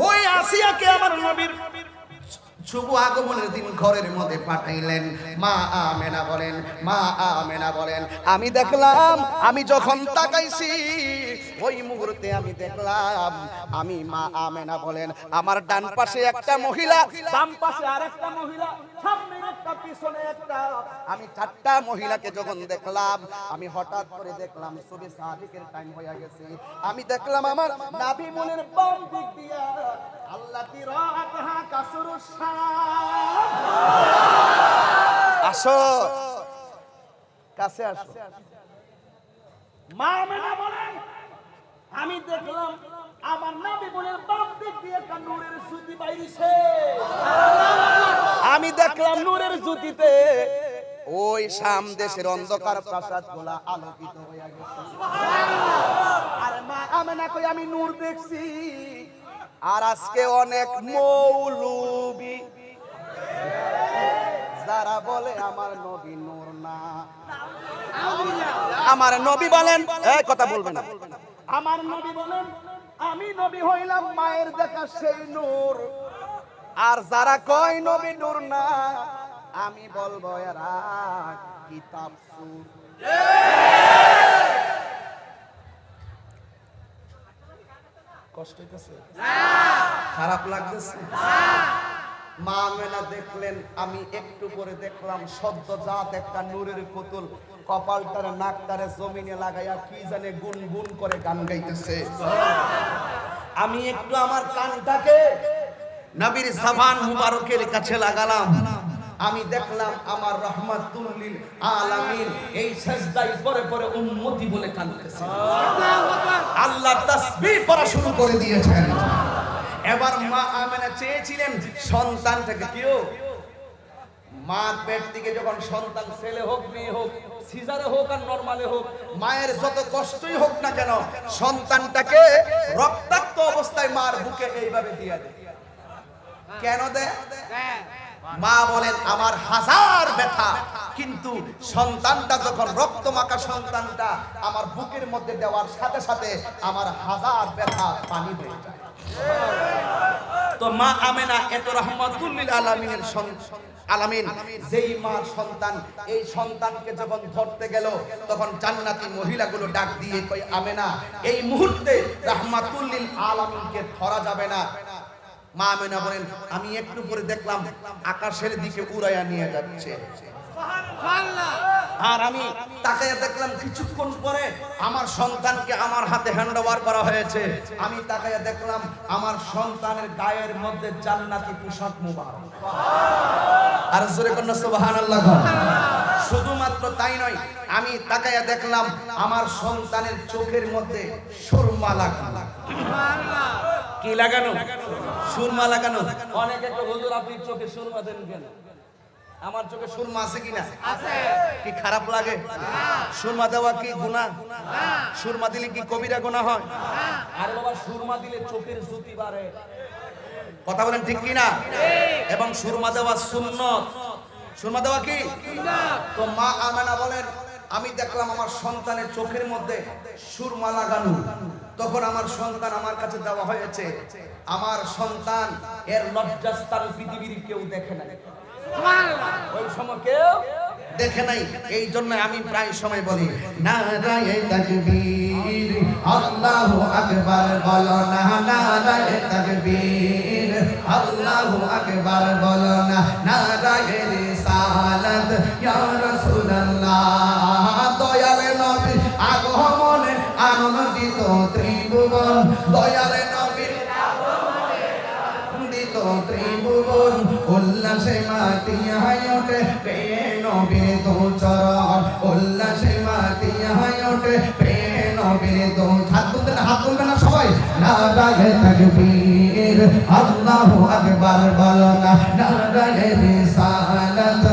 Speaker 2: ওই আসিয়াকে আমার নবীর
Speaker 1: শুভ আগমনের দিন ঘরের মধ্যে পাঠাইলেন। মা আমেনা বলেন, মা আমেনা বলেন, আমি দেখলাম, আমি যখন তাকাইছি ওই মুহূর্তে আমি দেখলাম, আমি মা আমেনা বলেন, আমার ডান পাশে একটা মহিলা,
Speaker 2: বাম পাশে আরেকটা মহিলা, সামনে একটা পিছনে একটা,
Speaker 1: আমি চারটা মহিলাকে যখন দেখলাম, আমি হঠাৎ করে দেখলাম সুবহে সাদিকের টাইম হয়ে গেছে। আমি দেখলাম আমার নাভি মনের বাম দিক দিয়া আল্লাতি রাআতহা কাসরুস শাম। আসো কাছে আসো।
Speaker 2: মা আমেনা বলেন, আমি দেখলাম আমার নবী বলেন বাম দিক দিয়ে একটা নূরের জ্যোতি বাইরেছে।
Speaker 1: আমি দেখলাম নূরের জ্যোতিতে ওই শাম দেশের অন্ধকার প্রাসাদ গুলা আলোকিত হয়ে গেছে। আর মা আমেনা কই আমি নূর দেখছি। আর আজকে অনেক মৌলবি যারা বলে আমার নবী নূর না, আমার নবী বলেন এই কথা বলবে না,
Speaker 2: আমার নবী বলেন আমি নবী হইলাম মায়ের দেখা সেই নূর।
Speaker 1: আর যারা কয় নবী নূর না, আমি বলবো এরা কিতাব সুর।
Speaker 2: কষ্ট হইতেছে?
Speaker 1: খারাপ লাগতেছে? মা আমেনা দেখলেন, আমি একটু পরে দেখলাম সদ্যজাত একটা নূরের পুতুল কপালটারে নাকটারে জমিনে লাগাইয়া কি জানে গুনগুন করে গান গাইতেছে। আমি একটু আমার কানটাকে নবীর জবান মুবারকের কাছে লাগালাম। আমি দেখলাম আমার রাহমাতুল লিল আলামিন এই সিজদায় পরে পরে উম্মতি বলে কাঁদতেছে। আল্লাহ তাসবিহ পড়া শুরু করে দিয়েছেন। এবার মা আমেনা চেয়েছিলেন সন্তানটাকে কেউ, মার পেট থেকে যখন সন্তান ছেলে হোক মেয়ে হোক, সিজারে হোক আর নরমালে হোক, মায়ের যত কষ্টই হোক না কেন সন্তানটাকে রক্তাক্ত অবস্থায় মার বুকে এইভাবে দিয়ে দেয়। কেন দেয়? মা বলেন আমার হাজার ব্যথা, কিন্তু সন্তানটা যখন রক্তমাখা সন্তানটা আমার বুকের মধ্যে দেওয়ার সাথে সাথে আমার হাজার ব্যথা পানি হয়ে যায়। তো মা আমেনা এত রাহমাতুল লিল আলামিনের আলামিন যেই মা সন্তান, এই সন্তানকে যখন ধরতে গেল তখন জান্নাতি মহিলাগুলো ডাক দিয়ে কই আমেনা এই মুহূর্তে রাহমাতুল লিল আলামিনকে ধরা যাবে না। মা আমেনা বলেন আমি একটু পরে দেখলাম আকাশের দিকে উড়াইয়া নিয়ে যাচ্ছে। আর আমি তাকাইয়া দেখলাম কিছুক্ষণ পরে আমার সন্তানকে আমার হাতে হ্যান্ড ওভার করা হয়েছে। আমি তাকাইয়া দেখলাম আমার সন্তানের গায়ের মধ্যে জান্নাতি পোশাক মুবারক। আর জোরে কন্যা সুবহানাল্লাহ। শুধুমাত্র তাই নয়, আমি তাকাইয়া দেখলাম আমার সন্তানের চোখের মধ্যে সুরমা লাগানো। কি লাগানো? সুরমা লাগানো।
Speaker 2: অনেকে তো হুজুর আপনি চোখে সুরমা দেন কেন?
Speaker 1: আমার চোখে সুরমা আছে কিনা? আছে। কি খারাপ লাগে? সুরমা দেওয়া কি গুনাহ? সুরমা দিলে কি কবিরা গুনাহ হয়?
Speaker 2: আর বাবা সুরমা দিলে চোখের জ্যোতি বাড়ে।
Speaker 1: কথা বলেন ঠিক কিনা? এবং সুরমা দেওয়া সুন্নত। সুরমা দেওয়া কি? তো মা আমেনা বলেন আমি দেখলাম আমার সন্তানের চোখের মধ্যে সুরমা লাগানো। তখন আমার সন্তান আমার কাছে দেওয়া হয়েছে। আমার সন্তান এর লজ্জাস্থান পৃথিবীর কেউ দেখে নাই। ওই সময় কেউ দেখে নাই। এই জন্য আমি প্রায় সময় বলি নারায়ে তাকবীর আল্লাহু আকবার বলো না, নারায়ে তাকবীর আল্লাহু আকবার বলো না, নারায়ে রিসালাত ইয়া রাসূলুল্লাহ। দয়ালে নবীর আগমনে আনন্দিত ত্রিভুবন, দয়ালে নবীর আগমনে আনন্দিত ত্রিভুবন, উল্লাসে মাতিয়া ওঠে পেয়ে নবীর দু চরণ, উল্লাসে মাতিয়া ওঠে পেয়ে নবীর দু। হাত তুলবেন, হাত তুলবেন না সবাই। নারায়ে তাকবীর আল্লাহু আকবার বলো না, নারায়ে রিসালাত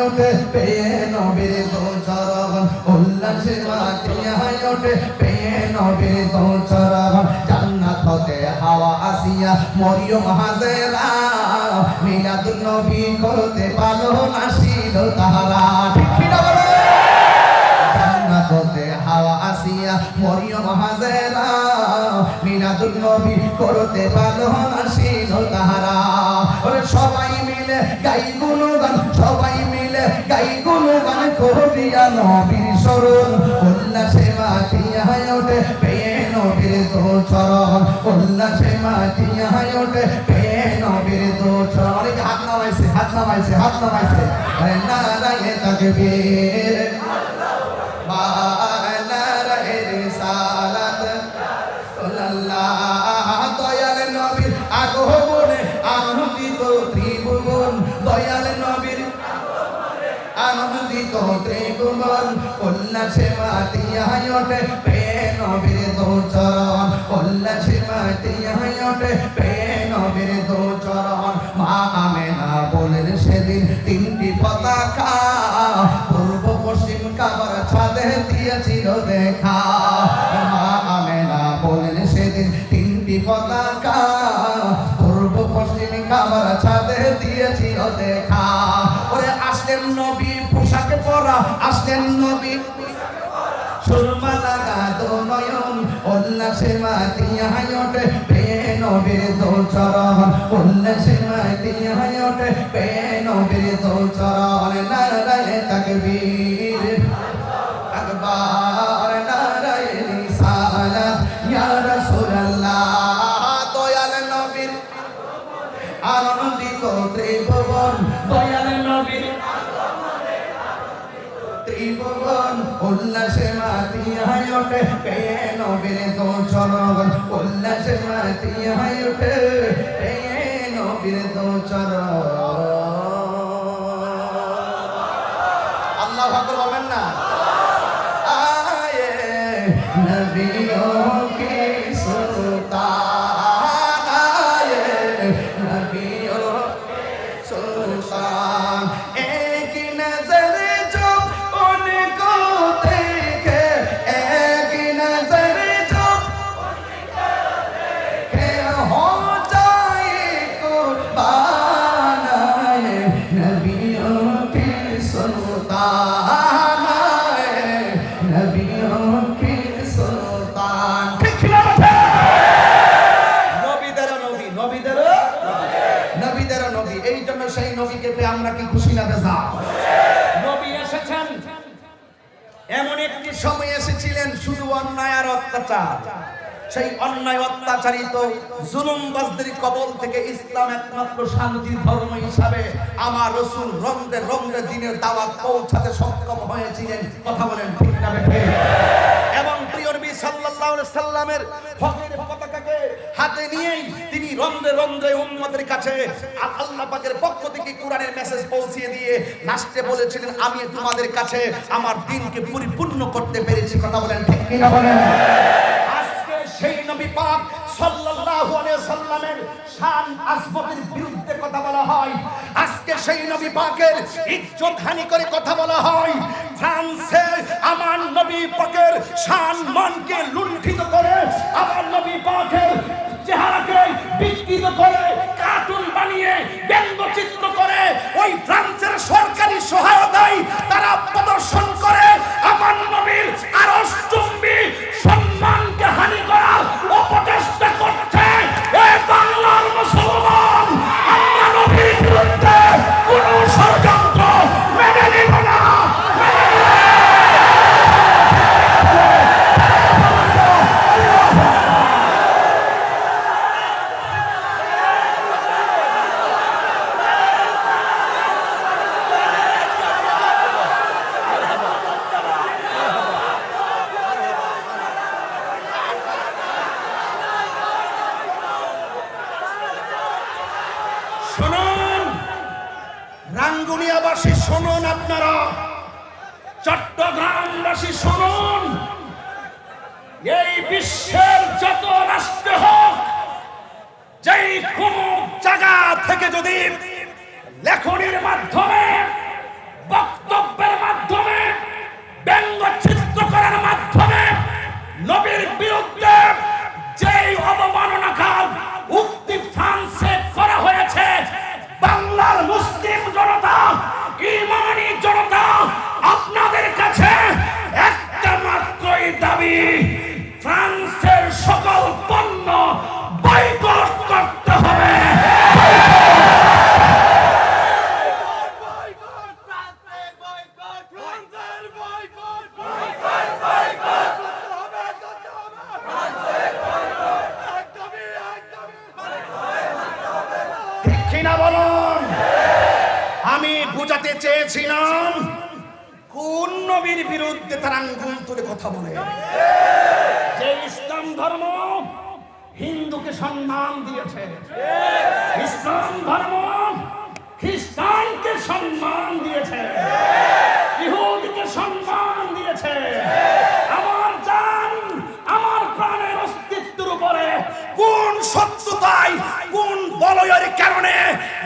Speaker 1: ওঠে পেয়ে নবীর দো চরণ উল্লাসে মাতিয়া ওঠে পেয়ে নবীর দো চরণ জান্নাত হতে হাওয়া আসিয়া মরিয়ম হাজেরা মিলাদুন নবী করতে পারো না ছিল তাহারা ঠিক কি না বলে জান্নাত হতে হাওয়া আসিয়া মরিয়ম হাজেরা মিলাদুন নবী করতে পারো না ছিল তাহারা ওরে সবাই মিলে গাই গুণগান সবাই মিলে গাই গুণগান করিয়া নবীর শরণ উল্লাসে মাতিয়া ওঠে পেয়ে নবীর দো চরণ উল্লাসে মাতিয়া ওঠে পেয়ে নবীর দো চরণ হাত নামাইছে হাত নামাইছে হাত নামাইছে আরে নারায়ে তাকবীর আল্লাহু নারায়ে রিসালাত আল্লাহ দয়াল নবীর আগমনে আনন্দিত ত্রিভুবন দয়াল নবীর আনন্দিত ত্রিভুবন উল্লাসে মাতিয়া ওঠে পেয়ে নবীর দো চরণ উল্লাসে মাতিয়া ওঠে পেয়ে নবীর দো চরণ মা আমেনা বলেন সেদিন তিনটি পতাকা পূর্ব পশ্চিম কাবার ছাদে দিয়েছিল দেখা মা আমেনা বলেন সেদিন তিনটি পতাকা পূর্ব পশ্চিম কাবার ছাদে দিয়েছিল দেখা ওরে আসলেন নবী পোশাকে পরা আসলেন নবী সুরমা লাগা দো নয়ন উল্লাসে মাতিয়া ওঠে পেয়ে নবীর দো চরণ উল্লাসে মাতিয়া ওঠে পেয়ে নবীর দো চরণ নারায়ে তাকবীর আকবার নারায়ে রিসালাত ইয়া রাসূলুল্লাহ দয়াল নবীর আনন্দিত ত্রিভুবন দয়াল নবীর ত্রিভুবন উল্লাসে মাতিয়া ওঠে পেয়ে নবীর দো চরণ উল্লাসে মাতিয়া ওঠে পেয়ে নবীর দো চরণ আল্লাহু আকবার বলবেন না আয়ে নবিয়োं की सुल्तान आए नबियों सुल्तान एक नजर जो उनको देखे एक नजर जो के हो जाए कुर्बान आए नबियों की सुल्तान आए नबियों की सुल्तान ठीक ना बता নবীদের নবী নবীদের নবীদের নবী এই জন্য সেই নবীকে পেয়ে আমরা কি খুশি না বেজা
Speaker 2: নবী এসেছেন
Speaker 1: এমন একটি সময় এসেছিলেন শুধু অন্যায় আর অত্যাচার সেই অন্যায় অত্যাচারিত জুলুমবাজদের কবল থেকে ইসলাম একমাত্র শান্তির ধর্ম হিসাবে আমার রাসূল রমদে রমদে দিনের দাওয়াত পৌঁছাতে সক্ষম হয়েছিলেন কথা বলেন ঠিক না বেঠে এবং প্রিয় নবী সাল্লাল্লাহু আলাইহি সাল্লামের ফজরের পতাকাকে হাতে নিয়েই তিনি রমদে রমদে উম্মতের কাছে আল্লাহ পাকের পক্ষ থেকে কোরআনের মেসেজ পৌঁছিয়ে দিয়ে লাস্টে বলেছিলেন আমি তোমাদের কাছে আমার দ্বীনকে পরিপূর্ণ করতে পেরেছি কথা বলেন ঠিক কি না বলেন সেই নবী পাক সাল্লাল্লাহু আলাইহি সাল্লামের শান আজমতের বিরুদ্ধে কথা বলা হয় আজকে সেই নবী পাকের ইজ্জত হানি করে কথা বলা হয় ফ্রান্সে আমার নবী পাকের শান মানকে লুণ্ঠিত করে আমার নবী পাকের চেহারাকে বিকৃত করে কার্টুন বানিয়ে ব্যঙ্গচিত্র করে ওই ফ্রান্সের সরকারি সহায়তায় তারা প্রদর্শন করে আমার নবীর আরশচুম্বী সম্মানকে হানি করার অপচেষ্টা করছে এই বাংলার মুসলমান আমরা নবীর বিরুদ্ধে কোন ষড়যন্ত্র মেনে নিব না রাঙ্গুনিয়াবাসী শুনুন আপনারা চট্টগ্রামবাসী শুনুন এই বিশ্বের যত রাষ্ট্র হোক যেই কোন জায়গা থেকে যদি লেখনির মাধ্যমে
Speaker 2: কিনা বলুন? আমি বুঝাতে চেয়েছিলাম কোন নবীর বিরুদ্ধে তারা আঙ্গুল তুলে কথা বলে? যে ইসলাম ধর্ম হিন্দুকে সম্মান দিয়েছে, ইসলাম ধর্ম খ্রিস্টানকে সম্মান দিয়েছে, ইহুদিকে সম্মান দিয়েছে। আমার জান, আমার প্রাণের অস্তিত্বের উপরে কোন শত্রুতায়, কোন বলয়ের কারণে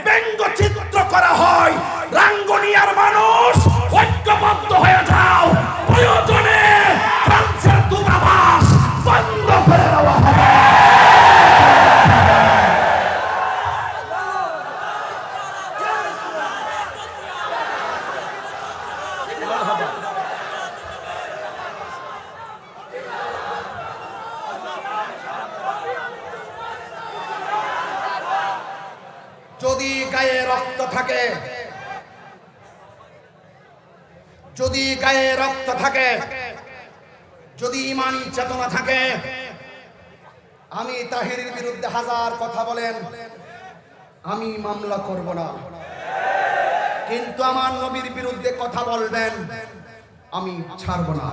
Speaker 2: ব্যঙ্গচিত্র করা হয়? রাঙ্গুনিয়ার মানুষ ঐক্যবদ্ধ হয়ে যাও, প্রয়োজনে ফ্রান্সের দূতাবাস বন্ধ করে দেওয়া হবে। যদি গায়ে রক্ত থাকে, যদি গায়ে রক্ত থাকে, যদি ইমানি চেতনা থাকে, আমি তাহিরের বিরুদ্ধে হাজার কথা বলেন, আমি মামলা করব না। কিন্তু আমার নবীর বিরুদ্ধে কথা বলবেন, আমি ছাড়ব না।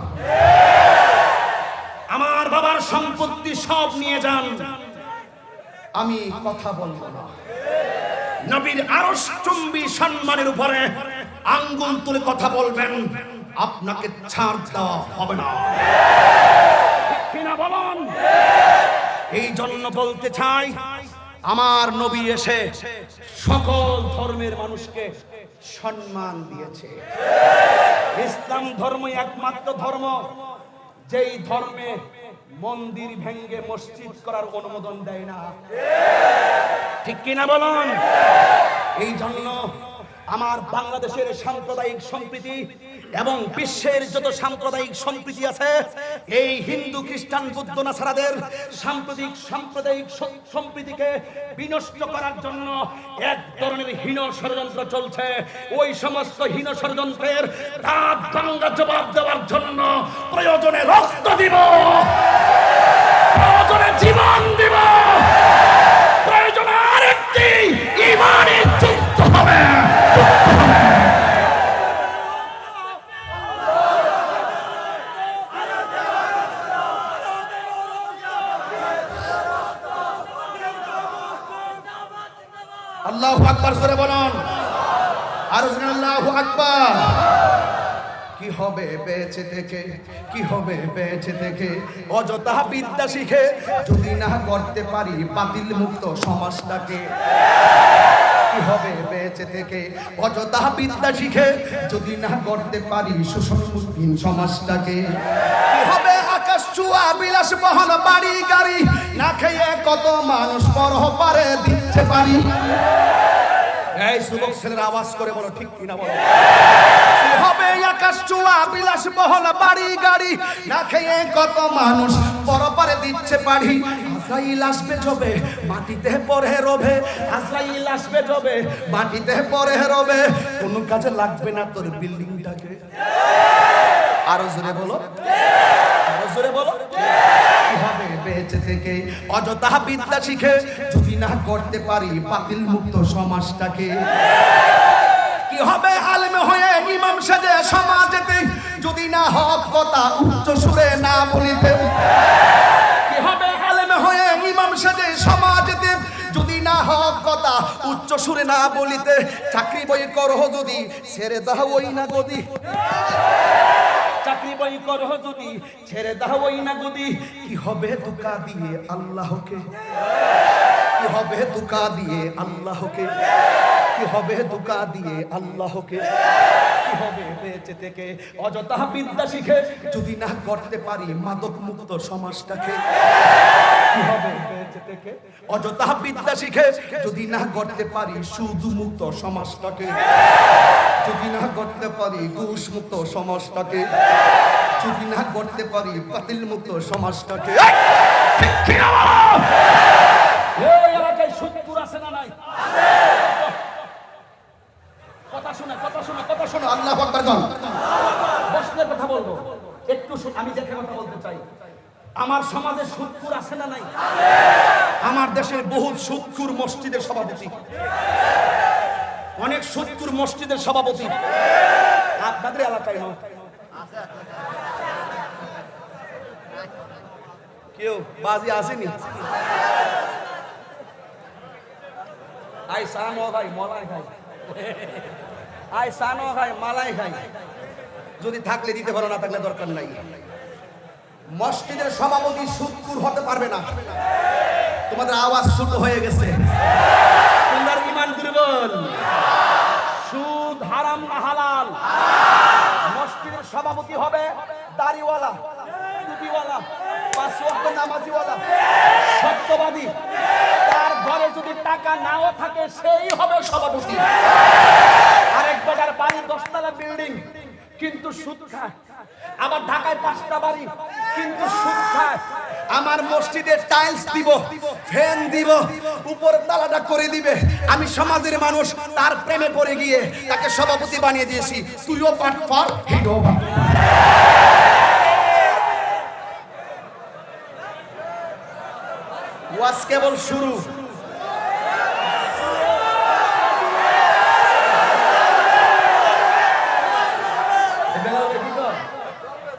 Speaker 2: আমার বাবার সম্পত্তি সব নিয়ে যান, আমি কথা বলব না। নবীর আরশচুম্বী সম্মানের উপরে আঙ্গুল তুলে কথা বলবেন, আপনাকে ছাড় দেওয়া হবে না। ঠিক কিনা বলুন? এই জন্য বলতে চাই, আমার নবী এসে সকল ধর্মের মানুষকে সম্মান দিয়েছে। ইসলাম ধর্মই একমাত্র ধর্ম যেই ধর্মে মন্দির ভেঙ্গে মসজিদ করার অনুমোদন দেয় না। ঠিক কিনা বলুন? এই জন্য আমার বাংলাদেশের সাম্প্রদায়িক সম্প্রীতি এবং বিশ্বের যত সাম্প্রদায়িক সম্প্রীতি আছে, এই হিন্দু খ্রিস্টান বৌদ্ধ নাসারাদের সাম্প্রদায়িক সম্প্রীতিকে বিনষ্ট করার জন্য এক ধরনের হীন ষড়যন্ত্র চলছে। ওই সমস্ত হীন ষড়যন্ত্রের দাঁত ভাঙা জবাব দেওয়ার জন্য প্রয়োজনে রক্ত দিব, প্রয়োজনে জীবন দিব, প্রয়োজনে আরেকটি ঈমানি যুদ্ধ হবে। আল্লাহু আকবার জোরে বলুন, আর জোরে আল্লাহু আকবার। কি হবে বেঁচে থেকে, কি হবে বেঁচে থেকে অযথা বিদ্যা শিখে যদি না করতে পারি বাতিল মুক্ত সমাজটাকে? কি হবে বেঁচে থেকে অযথা বিদ্যা শিখে যদি না করতে পারি শোষণমুক্তহীন সমাজটাকে? কি হবে আকাশ ছোঁয়া বিলাস বহন বাড়ি গাড়ি না খেয়ে কত মানুষ পরপারে দিচ্ছে পারি? এই যুবক ছেলের আওয়াজ করে বলো, ঠিক কিনা বলো? কি হবে আকাশ ছোঁয়া বিলাস বহন বাড়ি গাড়ি না খেয়ে কত মানুষ পরপারে দিচ্ছে পারি? আজরাইল আসবে জবে মাটিতে পড়ে রবে, আজরাইল আসবে জবে মাটিতে পড়ে রবে, কোনো কাজে লাগবে না তোর বিল্ডিংটাকে। আরো জোরে বলো, আরো জোরে বলো। কি হবে বেঁচে থেকে অযথা বিদ্যা শিখে যদি না করতে পারি বাতিল মুক্ত সমাজটাকে? কি হবে আলেম হয়ে ইমাম সাজে সমাজেতে যদি না হক কথা উচ্চ সুরে না বলিতে? কি হবে আলেম হয়ে ইমাম সাজে সমাজেতে যদি না হক কথা উচ্চ সুরে না বলিতে? চাকরি বই করো যদি ছেড়ে দাও ওই না গদি, চাকরি বই করো যদি ছেড়ে দাও ওই না গদি। কি হবে ধোঁকা দিয়ে আল্লাহকে, কি হবে ধোঁকা দিয়ে আল্লাহকে, কি হবে ধোঁকা দিয়ে আল্লাহকে? কি হবে বেঁচে থেকে অযথা বিদ্যা শিখে যদি না করতে পারি মাদক মুক্ত সমাজটাকে? কি হবে বেঁচে থেকে অযথা বিদ্যা শিখে যদি না করতে পারি সুদ মুক্ত সমাজটাকে? যদি না করতে পারি ঘুষ মুক্ত সমাজটাকে, যদি না করতে পারি বাতিল মুক্ত সমাজটাকে? এই এলাকায় সুদপুর আছে না নাই? কথা শুনে, কথা শুনে, কথা শুনে। আল্লাহু আকবার। বসলে কথা বলবো একটু, আমি দেখে কথা বলতে চাই। আমার সমাজে সুদপুর আছে না নাই? আমার আমার দেশের বহু সুদখোর মসজিদের সভাপতি, অনেক সুদখোর মসজিদের সভাপতি আপনাদের এলাকায় নয়। কেউ বাজি আসেনি? আই সানো ভাই মলাই খাই, আই সানো খাই মালাই খাই। যদি থাকলে দিতে পারো, না থাকলে দরকার নাই। মসজিদের সভাপতি সুদখোর হতে পারবে না। তোমাদের আওয়াজ ছোট হয়ে গেছে, তোমার ঈমান দুর্বল। সুদ হারাম না হালাল? মসজিদের সভাপতি হবে দাড়িওয়ালা, টুপিওয়ালা, পাঁচ ওয়াক্ত নামাজিওয়ালা, সত্যবাদী। তার ঘরে যদি টাকা নাও থাকে সেই হবে সভাপতি। আরেক বাজার বাড়ি 10 তলা বিল্ডিং কিন্তু সুদ খায়। আবার ঢাকায় 5টা বাড়ি কিন্তু সুদ খায়। আমার মসজিদে টাইলস দিব, ফ্যান দিব, উপর তালাটা করে দিবে। আমি সমাজের মানুষ, তার প্রেমে পড়ে গিয়ে তাকে সভাপতি বানিয়ে দিয়েছি। তুইও পাঠ ফর, হিডো। ওয়াজ কেবল শুরু।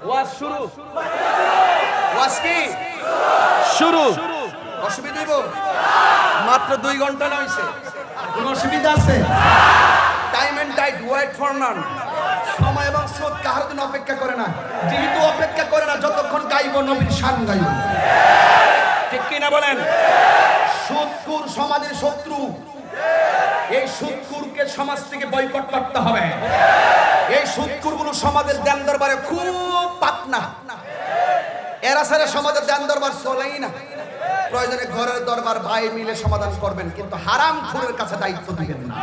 Speaker 2: ওয়াজ শুরু, ওয়াজ কি শুরু? অসুবিধা হইব? মাত্র 2 ঘন্টা নয়ছে, কোনো অসুবিধা আছে? Time and tide, wait for none. সময় এবং স্রোত কাহার জন্য অপেক্ষা করে না। যেহেতু অপেক্ষা করে না, যতক্ষণ গাইব নবীর শান গাইব। ঠিক কিনা বলেন? সুদখোর সমাজের শত্রু। এই সুদখোরকে সমাজ থেকে বয়কট করতে হবে। এই সুদখোরগুলো সমাজের দেন দরবারে খুব পাকনা। এরা ছাড়া সমাজের দেন দরবার চলেই না। প্রয়োজনে ঘরের দরবার ভাই মিলে সমাধান করবেন, কিন্তু হারামখোরের কাছে দায়িত্ব দিবেন না।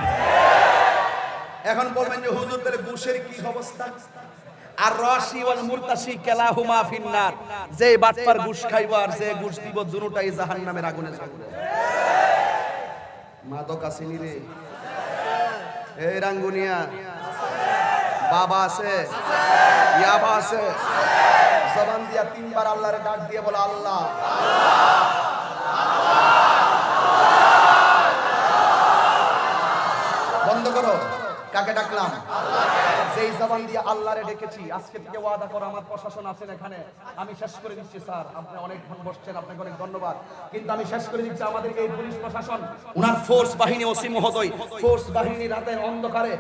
Speaker 2: এখন বলবেন যে হুজুরদের ঘুষের কি অবস্থা? আর রশি ওয়াল মুরতাশি কালাহুমা ফিন্নার। যে বাটপার ঘুষ খাইব আর যে ঘুষ দিব, দুটোটাই জাহান্নামের আগুনে জ্বলবে। মাদক আসেনি রে? এই রাঙ্গুনিয়া বাবা আছে, ইয়াবা আছে। জবান দিয়া 3 বার আল্লাহরে ডাক দিয়ে বলে, আল্লাহ। বন্ধ করো। কাকে ডাকলাম? যেই জবান দিয়ে আল্লাহরে ডেকেছি, আজকে থেকে ওয়াদা করো। আমার প্রশাসন আছেন এখানে, আমি শেষ করে দিচ্ছি। স্যার আপনি অনেকক্ষণ বসছেন, আপনাকে অনেক ধন্যবাদ, কিন্তু আমি শেষ করে দিচ্ছি। আমাদের এই পুলিশ প্রশাসন, উনার ফোর্স বাহিনী, ওসি মহোদয়, ফোর্স বাহিনী রাতের অন্ধকারে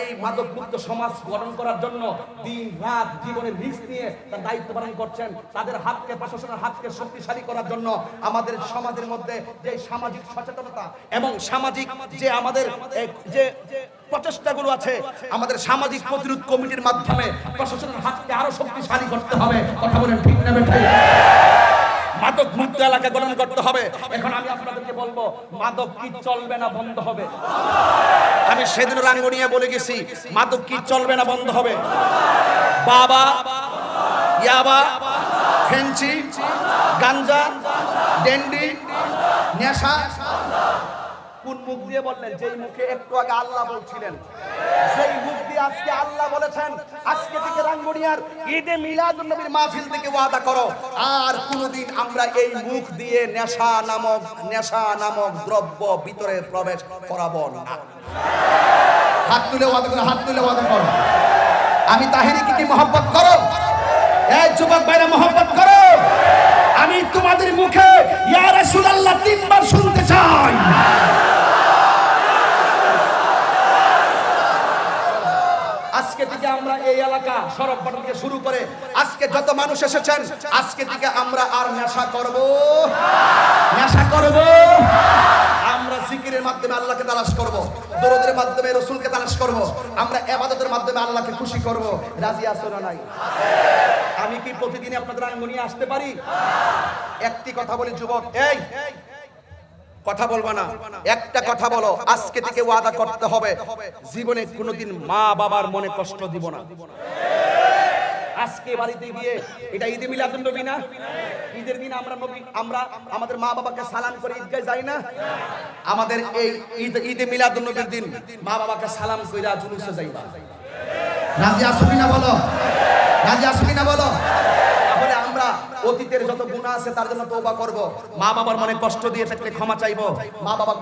Speaker 2: এই মাদকমুক্ত সমাজ গঠন করার জন্য দিন রাত জীবনের রিস্ক নিয়ে তার দায়িত্ব পালন করছেন। তাদের হাতকে, প্রশাসনের হাতকে শক্তিশালী করার জন্য আমাদের সমাজের মধ্যে যে সামাজিক সচেতনতা এবং সামাজিক যে আমাদের যে প্রচেষ্টাগুলো আছে, আমাদের সামাজিক প্রতিরোধ কমিটির মাধ্যমে প্রশাসনের হাতকে আরো শক্তিশালী করতে হবে। কথা বলেন ঠিক না বেঠিক? মাদক মুক্ত এলাকা গঠন করতে হবে। এখন আমি আপনাদেরকে বলবো, মাদক কি চলবে না বন্ধ হবে? আমি সেদিন রাঙ্গুনিয়া বলে গেছি, মাদক কি চলবে না বন্ধ হবে? বাবা, ইয়াবা, ফেন্সি, গাঞ্জা, ডেন্ডি, নেশা। কোন মুখ দিয়ে বললেন? যেই মুখে একটু আগে আল্লাহ বলছিলেন, সেই মুখ দিয়ে আজকে আল্লাহ বলেছেন, আজকে থেকে রাঙ্গুনিয়ার ঈদে মিলাদুন নবীর মাহফিল থেকে ওয়াদা করো, আর কোনোদিন আমরা এই মুখ দিয়ে নেশা নামক দ্রব্য ভিতরে প্রবেশ করাবো না। হাত তুলে ওয়াদা করো, হাত তুলে ওয়াদা করো। আমি তাহিরিকে কি মহব্বত করো? এই যুবক ভাইরা মহব্বত করো? আমি তোমাদের মুখে ইয়া রাসূলুল্লাহ 3 বার শুনতে চাই। আজকে থেকে আমরা এই এলাকা সড়ক বাটন থেকে শুরু করে আজকে যত মানুষ এসেছেন, আজকে থেকে আমরা আর নেশা করব আমরা জিকিরের মাধ্যমে আল্লাহকে তালাশ করব, দরুদের মাধ্যমে রাসূলকে তালাশ করব, আমরা ইবাদতের মাধ্যমে আল্লাহকে খুশি করব। রাজি আছো না নাই? আমি কি প্রতিদিন আপনাদের রাঙ্গুনিয়া আসতে পারি? একটি কথা বলি যুবক, এই কথা বলবা না, একটা কথা বলো, আজকে থেকে ওয়াদা করতে হবে জীবনে কোনোদিন মা বাবার মনে কষ্ট দিব না। আজকে বাড়িতে গিয়ে, এটা ঈদে মিলাদুন নবী না? ঈদের দিন আমরা আমাদের মা বাবাকে সালাম করে ঈদগায় যাই না? আমাদের এই ঈদে মিলাদুন নবীর দিন মা বাবাকে সালাম কইরা জুলুসে যাইবা। রাজি আছো কিনা বলো? রাজি আছো কিনা বলো? তাহলে আমরা অতীতের যত গুনাহ আছে তার জন্য তওবা করব, মা বাবার মনে কষ্ট দিয়ে থাকলে ক্ষমা চাইবো, মা বাবা